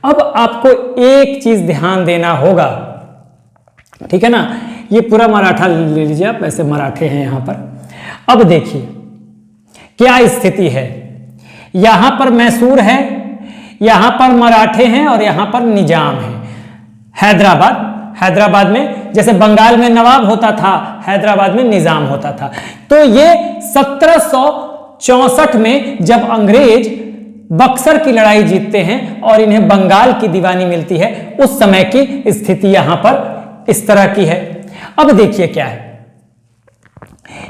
अब आपको एक चीज ध्यान देना होगा, ठीक है ना, ये पूरा मराठा ले लीजिए आप, ऐसे मराठे हैं यहां पर। अब देखिए क्या स्थिति है, यहां पर मैसूर है, यहां पर मराठे हैं, और यहां पर निजाम है। हैदराबाद, हैदराबाद में जैसे बंगाल में नवाब होता था, हैदराबाद में निजाम होता था। तो ये 1764 में जब अंग्रेज बक्सर की लड़ाई जीतते हैं और इन्हें बंगाल की दीवानी मिलती है, उस समय की स्थिति यहां पर इस तरह की है। अब देखिए क्या है,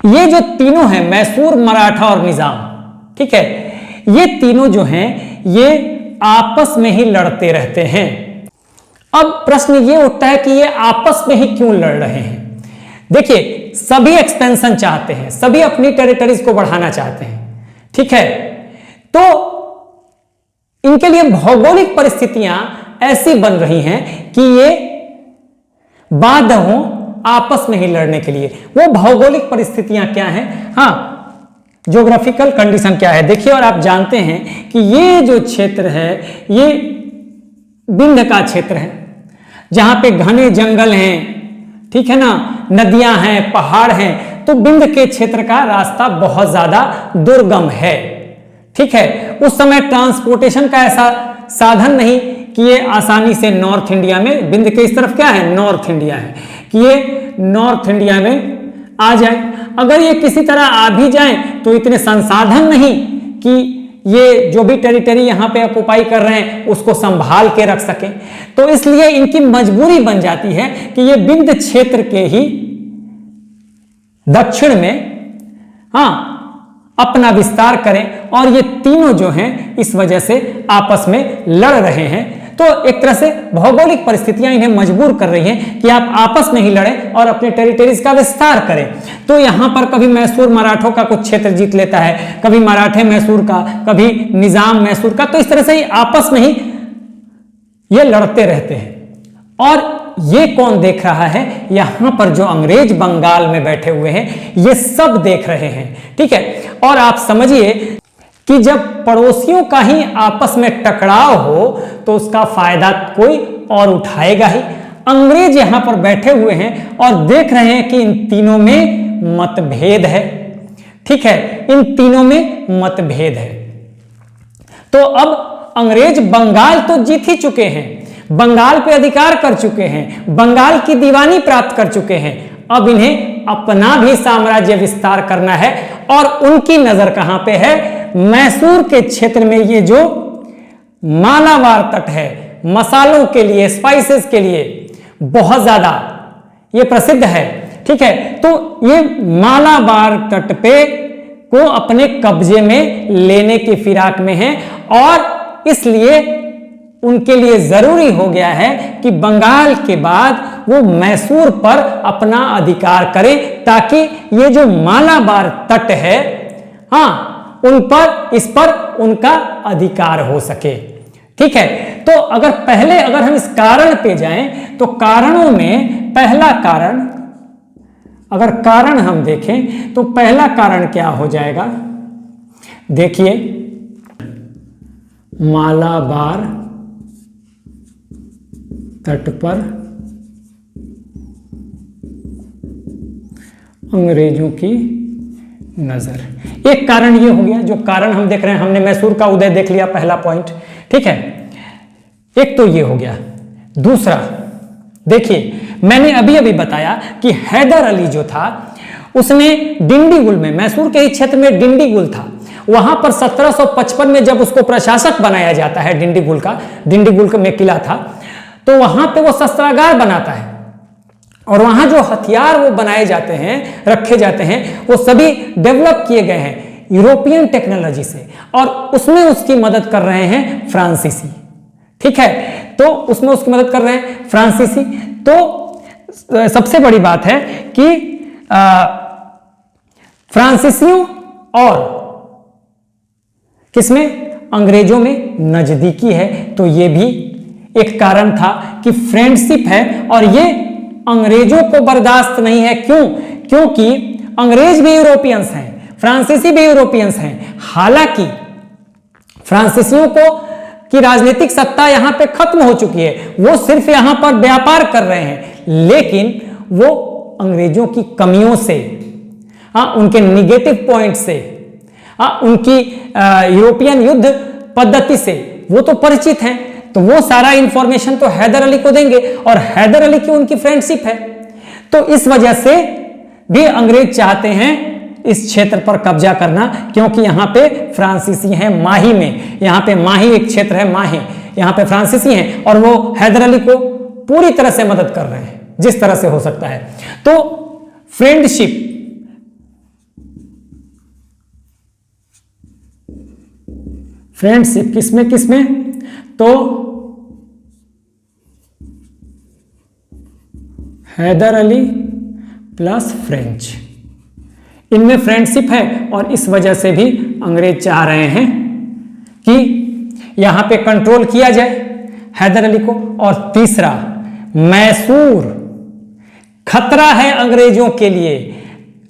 ये जो तीनों हैं, मैसूर, मराठा और निजाम, ठीक है, ये तीनों जो हैं ये आपस में ही लड़ते रहते हैं। अब प्रश्न ये उठता है कि ये आपस में ही क्यों लड़ रहे हैं। देखिए सभी एक्सपेंशन चाहते हैं, सभी अपनी टेरिटरीज को बढ़ाना चाहते हैं, ठीक है, तो इनके लिए भौगोलिक परिस्थितियां ऐसी बन रही हैं कि ये बाध्य हों आपस में ही लड़ने के लिए। वो भौगोलिक परिस्थितियां क्या हैं, हाँ, ज्योग्राफिकल कंडीशन क्या है, देखिए। और आप जानते हैं कि ये जो क्षेत्र है ये विंध्य का क्षेत्र है, जहां पे घने जंगल हैं, ठीक है ना, नदियां हैं, पहाड़ हैं, तो विंध्य के क्षेत्र का रास्ता बहुत ज्यादा दुर्गम है, ठीक है। उस समय ट्रांसपोर्टेशन का ऐसा साधन नहीं कि ये आसानी से नॉर्थ इंडिया में, विंध्य के इस तरफ क्या है, नॉर्थ इंडिया है, कि ये नॉर्थ इंडिया में आ जाए। अगर ये किसी तरह आ भी जाए तो इतने संसाधन नहीं कि ये जो भी टेरिटरी यहां पे ऑक्युपाई कर रहे हैं उसको संभाल के रख सकें। तो इसलिए इनकी मजबूरी बन जाती है कि ये विंध्य क्षेत्र के ही दक्षिण में, हाँ, अपना विस्तार करें। और ये तीनों जो हैं इस वजह से आपस में लड़ रहे हैं। तो एक तरह से भौगोलिक परिस्थितियां इन्हें मजबूर कर रही हैं कि आप आपस में ही लड़ें और अपने टेरिटरीज का विस्तार करें। तो यहां पर कभी मैसूर मराठों का कुछ क्षेत्र जीत लेता है, कभी मराठे मैसूर का, कभी निजाम मैसूर का, तो इस तरह से ही आपस में ही ये लड़ते रहते हैं। और ये कौन देख रहा है, यहां पर जो अंग्रेज बंगाल में बैठे हुए हैं ये सब देख रहे हैं, ठीक है। और आप समझिए कि जब पड़ोसियों का ही आपस में टकराव हो तो उसका फायदा कोई और उठाएगा ही। अंग्रेज यहां पर बैठे हुए हैं और देख रहे हैं कि इन तीनों में मतभेद है, ठीक है, इन तीनों में मतभेद है। तो अब अंग्रेज बंगाल तो जीत ही चुके हैं, बंगाल पे अधिकार कर चुके हैं, बंगाल की दीवानी प्राप्त कर चुके हैं। अब इन्हें अपना भी साम्राज्य विस्तार करना है और उनकी नजर कहां पे है? मैसूर के क्षेत्र में। ये जो मालाबार तट है, मसालों के लिए, स्पाइसेस के लिए बहुत ज्यादा ये प्रसिद्ध है, ठीक है। तो ये मालाबार तट पे को अपने कब्जे में लेने की फिराक में है और इसलिए उनके लिए जरूरी हो गया है कि बंगाल के बाद वो मैसूर पर अपना अधिकार करें, ताकि ये जो मालाबार तट है, हाँ, उन पर, इस पर उनका अधिकार हो सके, ठीक है। तो अगर हम इस कारण पे जाएं तो कारणों में पहला कारण, अगर कारण हम देखें तो पहला कारण क्या हो जाएगा? देखिए, मालाबार तट पर अंग्रेजों की नजर। एक कारण ये हो गया, जो कारण हम देख रहे हैं, हमने मैसूर का उदय देख लिया, पहला पॉइंट, ठीक है। एक तो ये हो गया। दूसरा, देखिए, मैंने अभी अभी बताया कि हैदर अली जो था उसने डिंडीगुल में, मैसूर के ही क्षेत्र में डिंडीगुल था, वहां पर 1755 में जब उसको प्रशासक बनाया जाता है डिंडीगुल का, डिंडीगुल में किला था, तो वहां पे वो शस्त्रागार बनाता है और वहां जो हथियार वो बनाए जाते हैं, रखे जाते हैं, वो सभी डेवलप किए गए हैं यूरोपियन टेक्नोलॉजी से, और उसमें उसकी मदद कर रहे हैं फ्रांसीसी, ठीक है। तो उसमें उसकी मदद कर रहे हैं फ्रांसीसी। तो सबसे बड़ी बात है कि फ्रांसीसियों और किसमें, अंग्रेजों में नजदीकी है, तो ये भी एक कारण था कि फ्रेंडशिप है और ये अंग्रेजों को बर्दाश्त नहीं है। क्यों? क्योंकि अंग्रेज भी यूरोपियंस हैं, फ्रांसीसी भी यूरोपियंस हैं। हालांकि फ्रांसीसियों को की राजनीतिक सत्ता यहां पे खत्म हो चुकी है, वो सिर्फ यहां पर व्यापार कर रहे हैं, लेकिन वो अंग्रेजों की कमियों से, उनके निगेटिव पॉइंट से, उनकी यूरोपियन युद्ध पद्धति से वो तो परिचित हैं, तो वो सारा इंफॉर्मेशन तो हैदर अली को देंगे और हैदर अली की उनकी फ्रेंडशिप है। तो इस वजह से भी अंग्रेज चाहते हैं इस क्षेत्र पर कब्जा करना, क्योंकि यहां पे फ्रांसीसी हैं। माही में, यहां पे माही एक क्षेत्र है, माही, यहां पे फ्रांसीसी हैं और वो हैदर अली को पूरी तरह से मदद कर रहे हैं जिस तरह से हो सकता है। तो फ्रेंडशिप, फ्रेंडशिप किसमें किसमें? तो हैदर अली प्लस फ्रेंच, इनमें फ्रेंडशिप है और इस वजह से भी अंग्रेज चाह रहे हैं कि यहां पे कंट्रोल किया जाए हैदर अली को। और तीसरा, मैसूर खतरा है अंग्रेजों के लिए।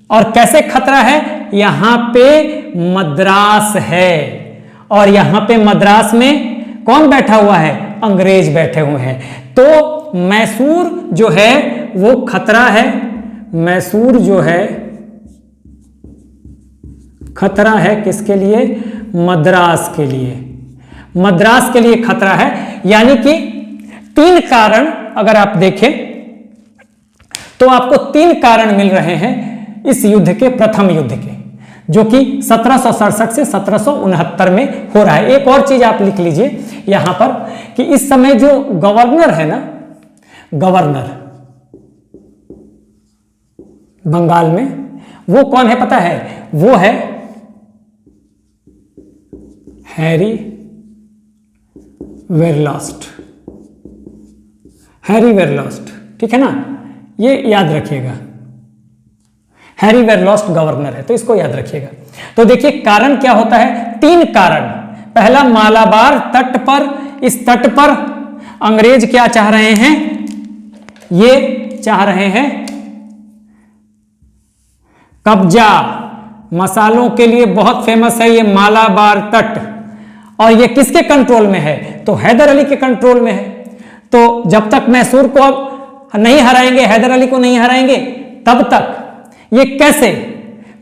और कैसे खतरा है? यहां पे मद्रास है और यहां पे मद्रास में कौन बैठा हुआ है? अंग्रेज बैठे हुए हैं। तो मैसूर जो है वो खतरा है, मैसूर जो है खतरा है किसके लिए? मद्रास के लिए, मद्रास के लिए खतरा है। यानी कि तीन कारण अगर आप देखें तो आपको तीन कारण मिल रहे हैं इस युद्ध के, प्रथम युद्ध के, जो कि 1767 से 1769 में हो रहा है। एक और चीज आप लिख लीजिए यहां पर कि इस समय जो गवर्नर है ना, गवर्नर बंगाल में, वो कौन है पता है? वो है हैरी वेरलॉस्ट, हैरी वेरलॉस्ट, ठीक है ना, ये याद रखिएगा। हैरी वेरलॉस्ट गवर्नर है, तो इसको याद रखिएगा। तो देखिए कारण क्या होता है? तीन कारण। पहला, मालाबार तट पर, इस तट पर अंग्रेज क्या चाह रहे हैं? ये चाह रहे हैं कब्जा। मसालों के लिए बहुत फेमस है ये मालाबार तट, और ये किसके कंट्रोल में है? तो हैदर अली के कंट्रोल में है। तो जब तक मैसूर को नहीं हराएंगे, हैदर अली को नहीं हराएंगे, तब तक ये कैसे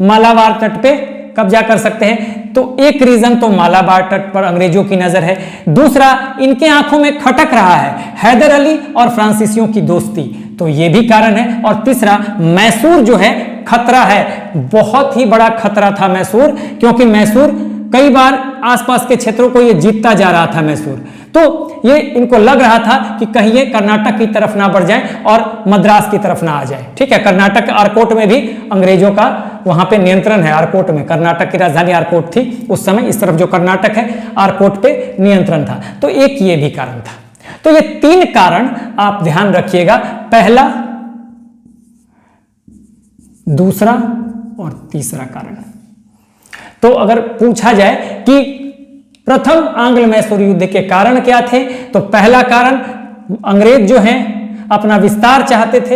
मालाबार तट पे कब्जा कर सकते हैं? तो एक रीजन तो मालाबार तट पर अंग्रेजों की नजर है, दूसरा इनके आंखों में खटक रहा है हैदर अली और फ्रांसीसियों की दोस्ती, तो ये भी कारण है, और तीसरा मैसूर जो है खतरा है, बहुत ही बड़ा खतरा था मैसूर, क्योंकि मैसूर कई बार आसपास के क्षेत्रों को ये जीतता जा रहा था मैसूर, तो ये इनको लग रहा था कि कहीं ये कर्नाटक की तरफ ना बढ़ जाए और मद्रास की तरफ ना आ जाए। ठीक है, कर्नाटक आरकोट में भी अंग्रेजों का वहां पे नियंत्रण है, आरकोट में, कर्नाटक की राजधानी आरकोट थी उस समय, इस तरफ जो कर्नाटक है आरकोट पे नियंत्रण था, तो एक ये भी कारण था। तो ये 3 कारण आप ध्यान रखिएगा, पहला, दूसरा और तीसरा कारण। तो अगर पूछा जाए कि प्रथम आंग्ल मैसूर युद्ध के कारण क्या थे, तो पहला कारण अंग्रेज जो हैं अपना विस्तार चाहते थे,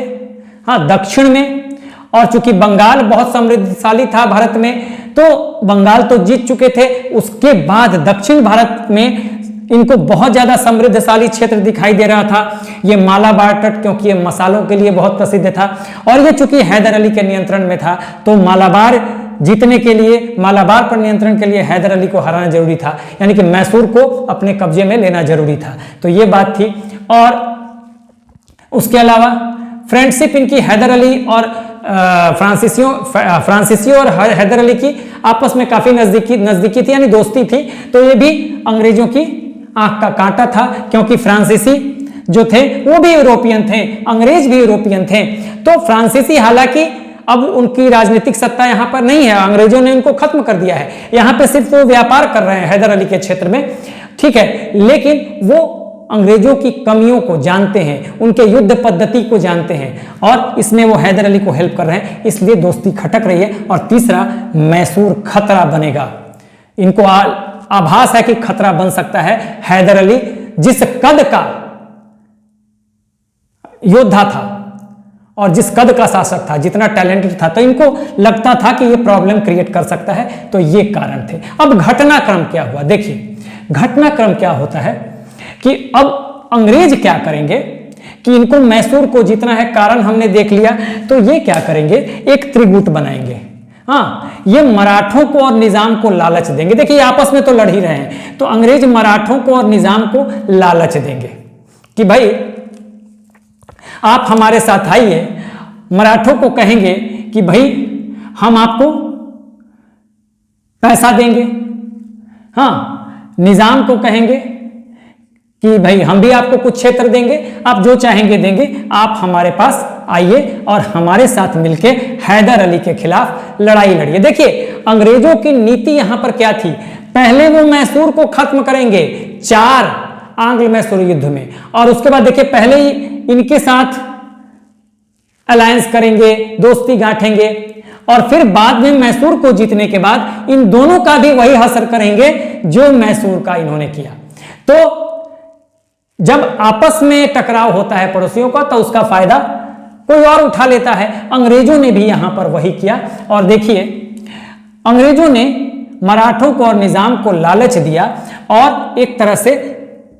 हाँ, दक्षिण में, और चूंकि बंगाल बहुत समृद्धशाली था भारत में, तो बंगाल तो जीत चुके थे, उसके बाद दक्षिण भारत में इनको बहुत ज्यादा समृद्धशाली क्षेत्र दिखाई दे रहा था, ये मालाबार तट, क्योंकि ये मसालों के लिए बहुत प्रसिद्ध था, और ये चूंकि हैदर अली के नियंत्रण में था, तो मालाबार जीतने के लिए, मालाबार पर नियंत्रण के लिए हैदर अली को हराना जरूरी था, यानी कि मैसूर को अपने कब्जे में लेना जरूरी था, तो ये बात थी। और उसके अलावा फ्रेंडशिप इनकी हैदर अली और फ्रांसीसियों और हैदर अली की आपस में काफी नजदीकी थी, यानी दोस्ती थी, तो ये भी अंग्रेजों की आंख का कांटा था, क्योंकि फ्रांसीसी जो थे वो भी यूरोपियन थे, अंग्रेज भी यूरोपियन थे, तो फ्रांसीसी हालांकि अब उनकी राजनीतिक सत्ता यहां पर नहीं है, अंग्रेजों ने उनको खत्म कर दिया है, यहां पे सिर्फ वो व्यापार कर रहे हैं हैदर अली के क्षेत्र में, ठीक है, लेकिन वो अंग्रेजों की कमियों को जानते हैं, उनके युद्ध पद्धति को जानते हैं, और इसमें वो हैदर अली को हेल्प कर रहे हैं, इसलिए दोस्ती खटक रही है। और तीसरा, मैसूर खतरा बनेगा, इनको आभास है कि खतरा बन सकता है, हैदर अली जिस कद का योद्धा था और जिस कद का शासक था, जितना टैलेंटेड था, तो इनको लगता था कि ये प्रॉब्लम क्रिएट कर सकता है, तो ये कारण थे। अब घटनाक्रम क्या हुआ, देखिए घटनाक्रम क्या होता है कि अब अंग्रेज क्या करेंगे कि इनको मैसूर को जीतना है, कारण हमने देख लिया, तो ये क्या करेंगे, एक त्रिगुट बनाएंगे, हाँ, ये मराठों को और निजाम को लालच देंगे, देखिए आपस में तो लड़ ही रहे हैं, तो अंग्रेज मराठों को और निजाम को लालच देंगे कि भाई आप हमारे साथ आइए, मराठों को कहेंगे कि भाई हम आपको पैसा देंगे, हाँ, निजाम को कहेंगे कि भाई हम भी आपको कुछ क्षेत्र देंगे, आप जो चाहेंगे देंगे, आप हमारे पास आइए और हमारे साथ मिलके हैदर अली के खिलाफ लड़ाई लड़िए। देखिए अंग्रेजों की नीति यहां पर क्या थी, पहले वो मैसूर को खत्म करेंगे 4 आंग्ल मैसूर युद्ध में, और उसके बाद देखिए पहले ही इनके साथ अलायंस करेंगे, दोस्ती गांठेंगे, और फिर बाद में मैसूर को जीतने के बाद इन दोनों का भी वही हसर करेंगे जो मैसूर का इन्होंने किया। तो जब आपस में टकराव होता है पड़ोसियों का, तो उसका फायदा कोई और उठा लेता है, अंग्रेजों ने भी यहां पर वही किया। और देखिए अंग्रेजों ने मराठों को और निजाम को लालच दिया, और एक तरह से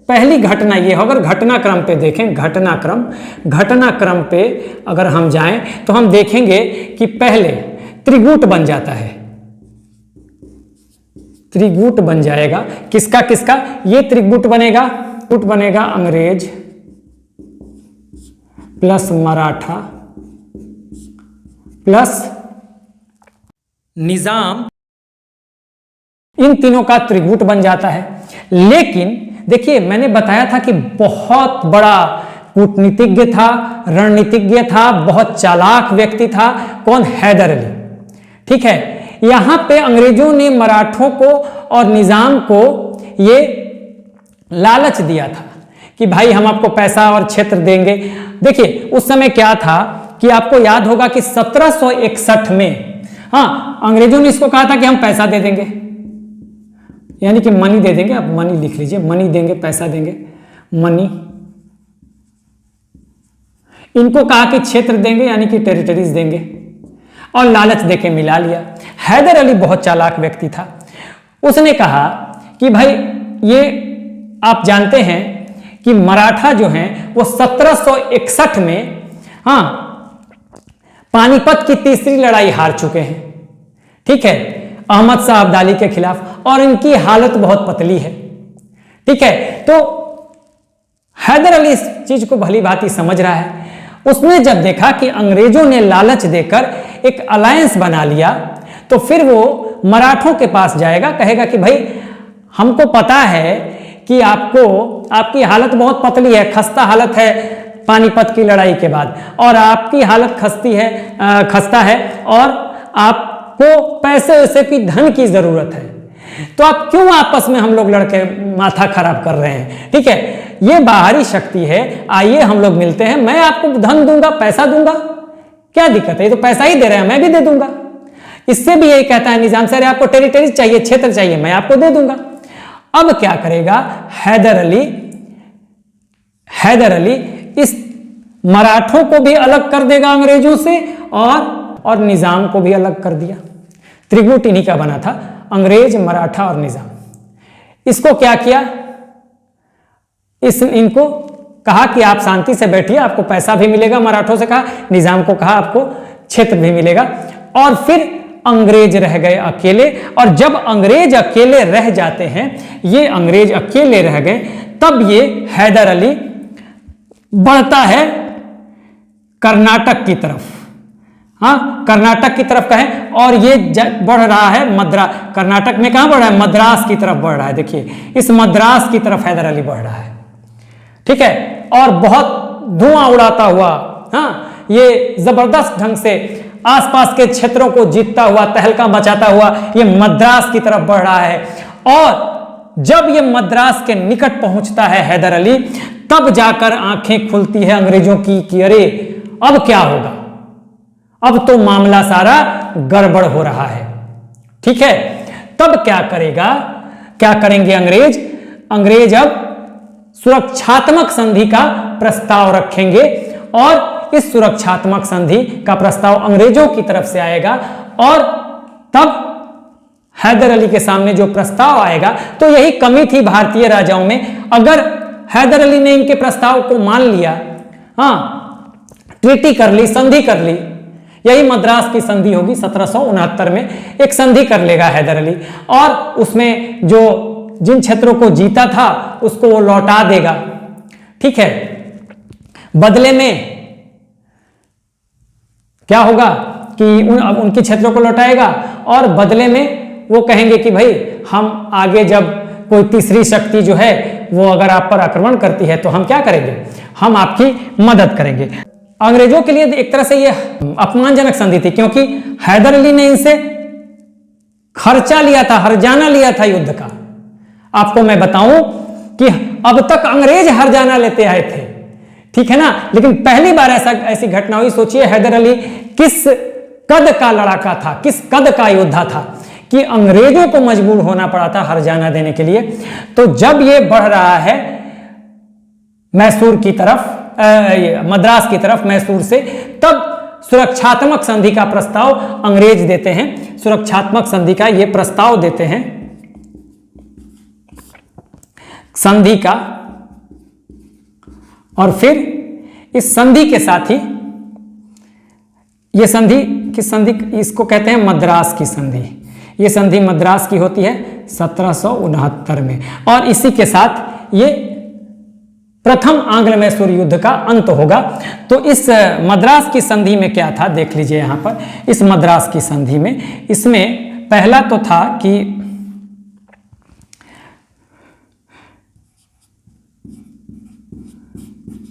पहली घटना ये, अगर घटनाक्रम पे देखें, घटनाक्रम पे अगर हम जाएं तो हम देखेंगे कि पहले त्रिगुट बन जाता है, त्रिगुट बन जाएगा, किसका किसका, ये त्रिगुट बनेगा अंग्रेज प्लस मराठा प्लस निजाम, इन तीनों का त्रिगुट बन जाता है। लेकिन देखिए मैंने बताया था कि बहुत बड़ा कूटनीतिज्ञ था, रणनीतिज्ञ था, बहुत चालाक व्यक्ति था, कौन, हैदर अली, ठीक है। यहां पे अंग्रेजों ने मराठों को और निजाम को ये लालच दिया था कि भाई हम आपको पैसा और क्षेत्र देंगे। देखिए उस समय क्या था कि आपको याद होगा कि 1761 में, हाँ, अंग्रेजों ने इसको कहा था कि हम पैसा दे देंगे, यानी कि मनी दे देंगे, आप मनी लिख लीजिए, मनी देंगे, पैसा देंगे, मनी। इनको कहा कि क्षेत्र देंगे, यानी कि टेरिटरीज देंगे, और लालच देके मिला लिया। हैदर अली बहुत चालाक व्यक्ति था, उसने कहा कि भाई ये आप जानते हैं कि मराठा जो हैं वो 1761 में, हाँ, पानीपत की तीसरी लड़ाई हार चुके हैं, ठीक है। अहमद शाह अब्दाली के खिलाफ, और इनकी हालत बहुत पतली है। ठीक है, तो हैदर अली इस चीज को भली भांति समझ रहा है। उसने जब देखा कि अंग्रेजों ने लालच देकर एक अलायंस बना लिया, तो फिर वो मराठों के पास जाएगा, कहेगा कि भाई हमको पता है कि आपकी हालत बहुत पतली है, खस्ता हालत है पानीपत की लड़ाई के बाद, और आपकी हालत खस्ता है और आपको पैसे वैसे की धन की जरूरत है, तो आप क्यों आपस में हम लोग लड़के माथा खराब कर रहे हैं। ठीक है, ये बाहरी शक्ति है, आइए हम लोग मिलते हैं, मैं आपको धन दूंगा, पैसा दूंगा, क्या दिक्कत है, ये तो पैसा ही दे रहे हैं, मैं भी दे दूंगा। इससे भी यही कहता है निजाम से, अरे आपको टेरिटरी चाहिए, क्षेत्र चाहिए, मैं आपको दे दूंगा। अब क्या करेगा हैदर अली इस मराठों को भी अलग कर देगा अंग्रेजों से, और निजाम को भी अलग कर दिया। त्रिगुट इन्हीं का बना था, अंग्रेज, मराठा और निजाम। इसको क्या किया, इनको कहा कि आप शांति से बैठिए, आपको पैसा भी मिलेगा, मराठों से कहा, निजाम को कहा आपको क्षेत्र भी मिलेगा, और फिर अंग्रेज रह गए अकेले। और जब अंग्रेज अकेले रह जाते हैं, ये अंग्रेज अकेले रह गए, तब ये हैदर अली बढ़ता है कर्नाटक की तरफ। हाँ, कर्नाटक की तरफ कहें, और ये बढ़ रहा है कर्नाटक में कहां बढ़ रहा है, मद्रास की तरफ बढ़ रहा है। देखिए, इस मद्रास की तरफ हैदर अली बढ़ रहा है। ठीक है, और बहुत धुआं उड़ाता हुआ, हाँ, ये जबरदस्त ढंग से आसपास के क्षेत्रों को जीतता हुआ, तहलका मचाता हुआ ये मद्रास की तरफ बढ़ रहा है। और जब ये मद्रास के निकट पहुंचता है हैदर अली, तब जाकर आंखें खुलती है अंग्रेजों की कि अरे अब क्या होगा, अब तो मामला सारा गड़बड़ हो रहा है। ठीक है, तब क्या करेंगे अंग्रेज अब सुरक्षात्मक संधि का प्रस्ताव रखेंगे, और इस सुरक्षात्मक संधि का प्रस्ताव अंग्रेजों की तरफ से आएगा, और तब हैदर अली के सामने जो प्रस्ताव आएगा, तो यही कमी थी भारतीय राजाओं में। अगर हैदर अली ने इनके प्रस्ताव को मान लिया, हाँ, ट्रीटी कर ली, संधि कर ली, यही मद्रास की संधि होगी 1769 में, एक संधि कर लेगा हैदर अली, और उसमें जिन क्षेत्रों को जीता था उसको वो लौटा देगा। ठीक है, बदले में क्या होगा कि उनके क्षेत्रों को लौटाएगा, और बदले में वो कहेंगे कि भाई हम आगे जब कोई तीसरी शक्ति जो है वो अगर आप पर आक्रमण करती है तो हम क्या करेंगे, हम आपकी मदद करेंगे। अंग्रेजों के लिए एक तरह से ये अपमानजनक संधि थी, क्योंकि हैदर अली ने इनसे खर्चा लिया था, हर्जाना लिया था युद्ध का। आपको मैं बताऊं कि अब तक अंग्रेज हर्जाना लेते आए थे, ठीक है ना, लेकिन पहली बार ऐसी घटना हुई। सोचिए हैदर अली किस कद का लड़ाका था, किस कद का योद्धा था कि अंग्रेजों को मजबूर होना पड़ा था हर्जाना देने के लिए। तो जब ये बढ़ रहा है मैसूर की तरफ, मद्रास की तरफ, मैसूर से, तब सुरक्षात्मक संधि का प्रस्ताव अंग्रेज देते हैं। सुरक्षात्मक संधि का ये प्रस्ताव देते हैं, संधि का, और फिर इस संधि के साथ ही ये संधि किस संधि, इसको कहते हैं मद्रास की संधि। ये संधि मद्रास की होती है 1769 में, और इसी के साथ ये प्रथम आंग्ल मैसूर युद्ध का अंत होगा। तो इस मद्रास की संधि में क्या था देख लीजिए यहां पर। इस मद्रास की संधि में, इसमें पहला तो था कि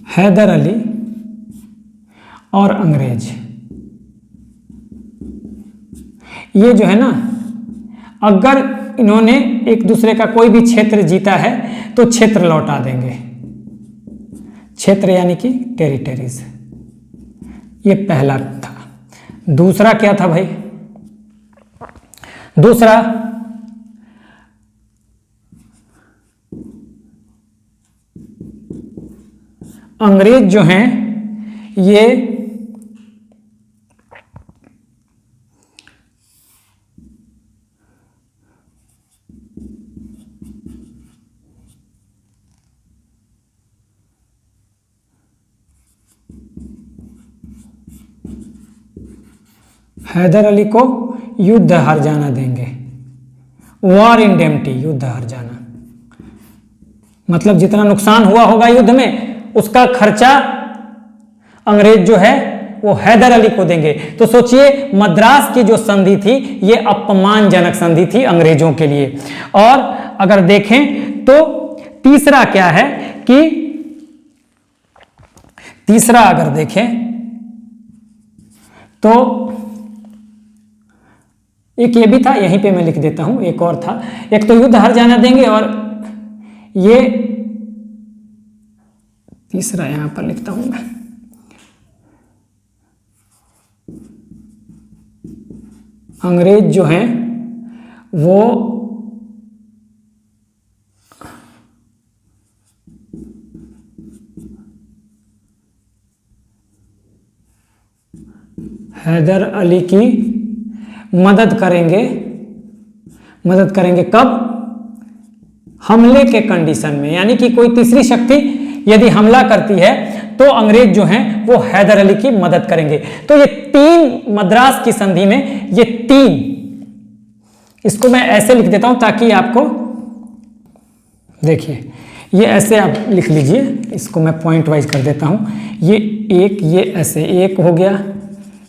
हैदर अली और अंग्रेज, ये जो है ना, अगर इन्होंने एक दूसरे का कोई भी क्षेत्र जीता है तो क्षेत्र लौटा देंगे, क्षेत्र यानी कि टेरिटरीज। ये पहला था। दूसरा क्या था भाई, दूसरा अंग्रेज जो हैं ये हैदर अली को युद्ध हार जाना देंगे। वॉर इंडेमनिटी, युद्ध हार जाना, मतलब जितना नुकसान हुआ होगा युद्ध में उसका खर्चा अंग्रेज जो है वो हैदर अली को देंगे। तो सोचिए मद्रास की जो संधि थी ये अपमानजनक संधि थी अंग्रेजों के लिए। और अगर देखें तो तीसरा क्या है कि तीसरा अगर देखें तो एक ये भी था, यहीं पे मैं लिख देता हूं, एक और था, एक तो युद्ध हार जाना देंगे और ये तीसरा यहां पर लिखता हूं मैं, अंग्रेज जो हैं वो हैदर अली की मदद करेंगे कब? हमले के कंडीशन में, यानी कि कोई तीसरी शक्ति यदि हमला करती है तो अंग्रेज जो हैं वो हैदर अली की मदद करेंगे। तो ये तीन मद्रास की संधि में ये तीन, इसको मैं ऐसे लिख देता हूं ताकि आपको देखिए, ये ऐसे आप लिख लीजिए, इसको मैं पॉइंट वाइज कर देता हूं, ये एक, ये ऐसे एक हो गया,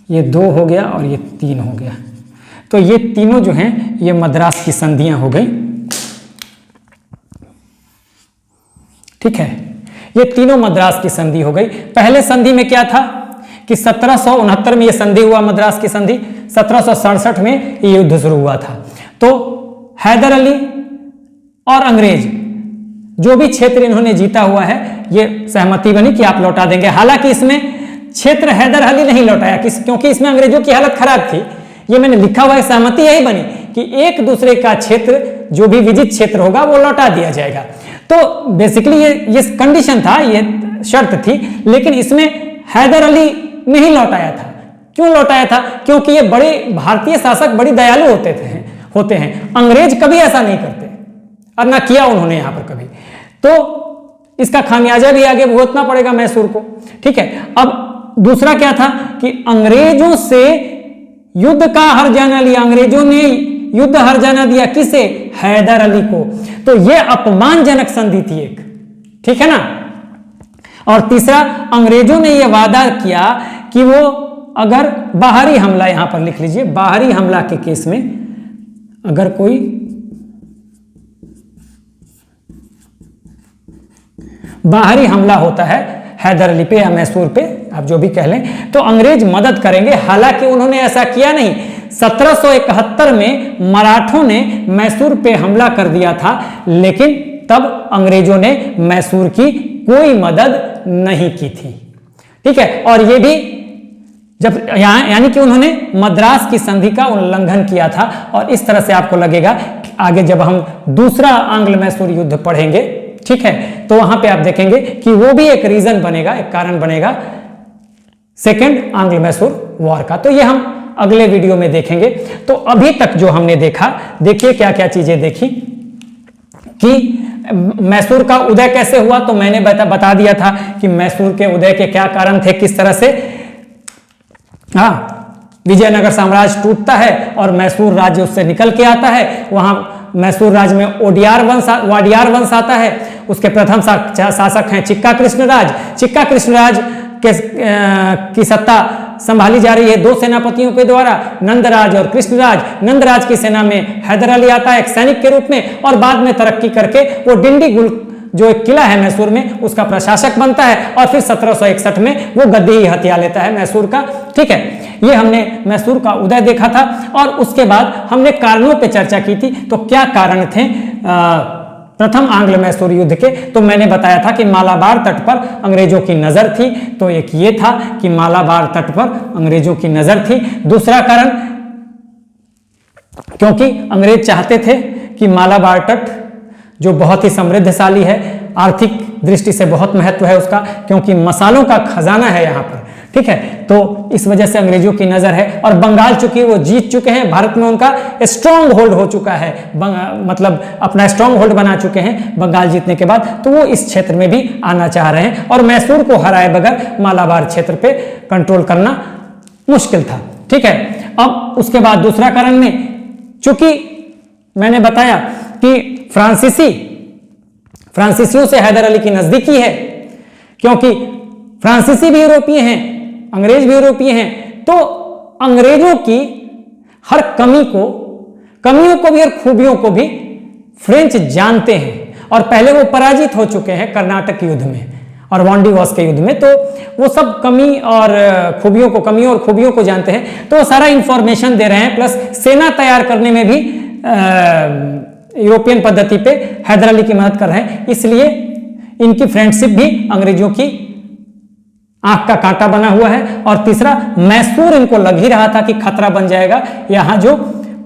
ये दो हो गया और ये तीन हो गया। तो ये तीनों जो हैं ये मद्रास की संधियां हो गई, ठीक है, ये तीनों मद्रास की संधि हो गई। पहले संधि में क्या था कि 1769 में ये संधि हुआ, मद्रास की संधि, 1767 में ये युद्ध शुरू हुआ था। तो हैदर अली और अंग्रेज जो भी क्षेत्र इन्होंने जीता हुआ है ये सहमति बनी कि आप लौटा देंगे। हालांकि इसमें क्षेत्र हैदर अली नहीं लौटाया, क्योंकि इसमें अंग्रेजों की हालत खराब थी। ये मैंने लिखा हुआ है, सहमति यही बनी कि एक दूसरे का क्षेत्र जो भी विजित क्षेत्र होगा वो लौटा दिया जाएगा। तो बेसिकली ये कंडीशन था, ये शर्त थी, लेकिन इसमें हैदर अली नहीं लौटाया था। क्यों लौटाया था? क्योंकि ये बड़े भारतीय शासक बड़ी दयालु होते हैं। अंग्रेज कभी ऐसा नहीं करते और ना किया उन्होंने यहां पर कभी। तो इसका खामियाजा भी आगे भुगतना पड़ेगा मैसूर को, ठीक है। अब दूसरा क्या था कि अंग्रेजों से युद्ध का हर जाना लिया, अंग्रेजों ने युद्ध हर जाना दिया, किसे? हैदर अली को। तो यह अपमानजनक संधि थी एक, ठीक है ना। और तीसरा, अंग्रेजों ने यह वादा किया कि वो अगर बाहरी हमला, यहां पर लिख लीजिए, बाहरी हमला के केस में अगर कोई बाहरी हमला होता है हैदर अली पे या मैसूर पे, आप जो भी कह लें, तो अंग्रेज मदद करेंगे। हालांकि उन्होंने ऐसा किया नहीं। 1771 में मराठों ने मैसूर पे हमला कर दिया था, लेकिन तब अंग्रेजों ने मैसूर की कोई मदद नहीं की थी, ठीक है। और ये भी जब यानी कि उन्होंने मद्रास की संधि का उल्लंघन किया था। और इस तरह से आपको लगेगा कि आगे जब हम दूसरा आंग्ल मैसूर युद्ध पढ़ेंगे, ठीक है, तो वहां पे आप देखेंगे कि वो भी एक रीजन बनेगा, एक कारण बनेगा सेकेंड आंग्ल मैसूर वॉर का। तो ये हम अगले वीडियो में देखेंगे। तो अभी तक जो हमने देखा, देखिए क्या क्या चीजें देखी कि मैसूर का उदय कैसे हुआ। तो मैंने बता दिया था कि मैसूर के उदय के क्या कारण थे, किस तरह से विजयनगर साम्राज्य टूटता है और मैसूर राज्य उससे निकल के आता है। वहां मैसूर राज्य में वाडियार वंश आता है। उसके प्रथम शासक हैं चिक्का कृष्णराज। चिक्का कृष्णराज की सत्ता संभाली जा रही है दो सेनापतियों के द्वारा, नंदराज और कृष्णराज। नंदराज की सेना में हैदर अली आता है एक सैनिक के रूप में, और बाद में तरक्की करके वो डिंडीगुल जो एक किला है मैसूर में, उसका प्रशासक बनता है। और फिर 1761 में वो गद्दी ही हथिया लेता है मैसूर का, ठीक है। ये हमने मैसूर का उदय देखा था। और उसके बाद हमने कारणों पे चर्चा की थी। तो क्या कारण थे प्रथम आंग्ल मैसूर युद्ध के? तो मैंने बताया था कि मालाबार तट पर अंग्रेजों की नजर थी। तो एक ये था कि मालाबार तट पर अंग्रेजों की नजर थी। दूसरा कारण, क्योंकि अंग्रेज चाहते थे कि मालाबार तट जो बहुत ही समृद्धशाली है, आर्थिक दृष्टि से बहुत महत्व है उसका, क्योंकि मसालों का खजाना है यहाँ पर, ठीक है। तो इस वजह से अंग्रेजों की नजर है। और बंगाल चूंकि वो जीत चुके हैं, भारत में उनका स्ट्रॉन्ग होल्ड हो चुका है, मतलब अपना स्ट्रॉन्ग होल्ड बना चुके हैं बंगाल जीतने के बाद, तो वो इस क्षेत्र में भी आना चाह रहे हैं। और मैसूर को हराए बगैर मालाबार क्षेत्र पे कंट्रोल करना मुश्किल था, ठीक है। अब उसके बाद दूसरा कारण में, चूंकि मैंने बताया कि फ्रांसीसियों से हैदर अली की नजदीकी है, क्योंकि फ्रांसीसी भी यूरोपीय हैं, अंग्रेज भी यूरोपीय हैं, तो अंग्रेजों की हर कमियों को भी और खूबियों को भी फ्रेंच जानते हैं, और पहले वो पराजित हो चुके हैं कर्नाटक युद्ध में और वांडीवास के युद्ध में, तो वो सब कमियों और खूबियों को जानते हैं, तो वो सारा इंफॉर्मेशन दे रहे हैं, प्लस सेना तैयार करने में भी यूरोपियन पद्धति पे हैदर अली की मदद कर रहे हैं। इसलिए इनकी फ्रेंडशिप भी अंग्रेजों की आंख का कांटा बना हुआ है। और तीसरा, मैसूर इनको लग ही रहा था कि खतरा बन जाएगा यहाँ जो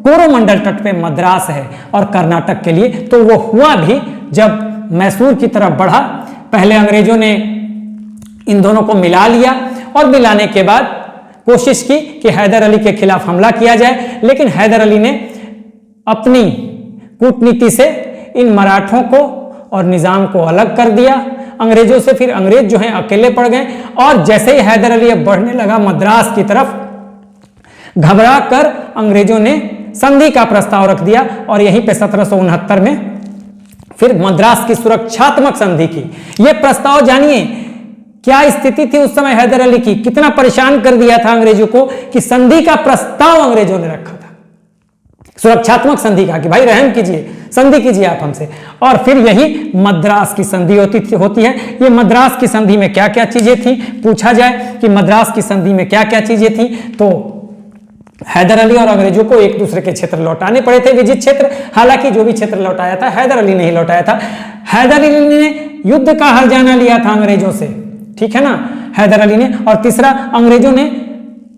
कोरोमंडल तट पे मद्रास है और कर्नाटक के लिए, तो वो हुआ भी। जब मैसूर की तरफ बढ़ा, पहले अंग्रेजों ने इन दोनों को मिला लिया और मिलाने के बाद कोशिश की कि हैदर अली के खिलाफ हमला किया जाए, लेकिन हैदर अली ने अपनी कूटनीति से इन मराठों को और निजाम को अलग कर दिया अंग्रेजों से। फिर अंग्रेज जो हैं अकेले पड़ गए, और जैसे ही हैदर अली अब बढ़ने लगा मद्रास की तरफ, घबरा कर अंग्रेजों ने संधि का प्रस्ताव रख दिया, और यहीं पे 1769 में फिर मद्रास की सुरक्षात्मक संधि की। यह प्रस्ताव जानिए क्या स्थिति थी उस समय हैदर अली की, कितना परेशान कर दिया था अंग्रेजों को कि संधि का प्रस्ताव अंग्रेजों ने रखा था, सुरक्षात्मक संधि का, कि भाई रहम कीजिए, संधि कीजिए आप हमसे। और फिर यही मद्रास की संधि होती है। ये मद्रास की संधि में क्या क्या चीजें थी, पूछा जाए कि मद्रास की संधि में क्या क्या चीजें थी, तो हैदर अली और अंग्रेजों को एक दूसरे के क्षेत्र लौटाने पड़े थे, विजित क्षेत्र। हालांकि जो भी क्षेत्र लौटाया था हैदर अली ने ही लौटाया था। हैदर अली ने युद्ध का हर्जाना लिया था अंग्रेजों से, ठीक है ना, हैदर अली ने। और तीसरा, अंग्रेजों ने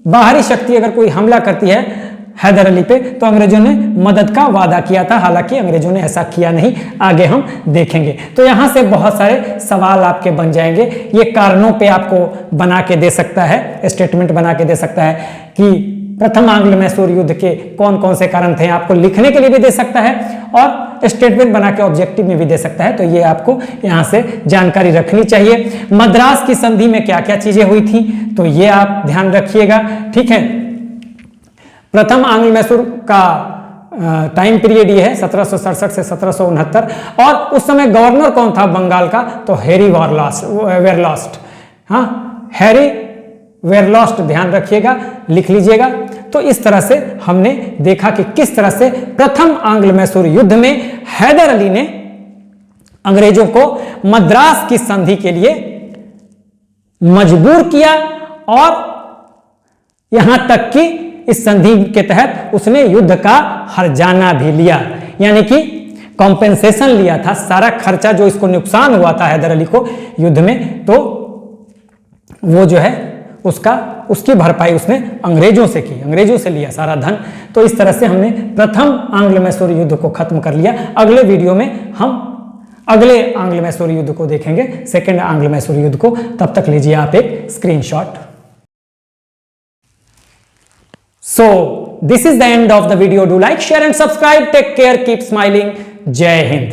बाहरी शक्ति अगर कोई हमला करती है हैदर अली पे, तो अंग्रेजों ने मदद का वादा किया था। हालांकि अंग्रेजों ने ऐसा किया नहीं, आगे हम देखेंगे। तो यहां से बहुत सारे सवाल आपके बन जाएंगे। ये कारणों पे आपको बना के दे सकता है, स्टेटमेंट बना के दे सकता है कि प्रथम आंग्ल मैसूर युद्ध के कौन कौन से कारण थे, आपको लिखने के लिए भी दे सकता है और स्टेटमेंट बना के ऑब्जेक्टिव में भी दे सकता है। तो ये आपको यहां से जानकारी रखनी चाहिए। मद्रास की संधि में क्या क्या चीजें हुई थी, तो ये आप ध्यान रखिएगा, ठीक है। प्रथम आंग्ल मैसूर का टाइम पीरियड ये है 1767 से 1769, और उस समय गवर्नर कौन था बंगाल का, तो हैरी वेरलॉस्ट। हाँ, हैरी वेरलॉस्ट, ध्यान रखिएगा, लिख लीजिएगा। तो इस तरह से हमने देखा कि किस तरह से प्रथम आंग्ल मैसूर युद्ध में हैदर अली ने अंग्रेजों को मद्रास की संधि के लिए मजबूर किया, और यहां तक कि इस संधि के तहत उसने युद्ध का हर्जाना भी लिया, यानी कि कॉम्पेंसेशन लिया था। सारा खर्चा जो इसको नुकसान हुआ था हैदर अली को युद्ध में, तो वो जो है उसकी भरपाई उसने अंग्रेजों से की, अंग्रेजों से लिया सारा धन। तो इस तरह से हमने प्रथम आंग्ल मैसूर युद्ध को खत्म कर लिया। अगले वीडियो में हम अगले आंग्ल मैसूर युद्ध को देखेंगे, सेकेंड आंग्ल मैसूर युद्ध को। तब तक लीजिए आप एक screenshot. So, this is the end of the video. Do like, share and subscribe. Take care. Keep smiling. Jai Hind.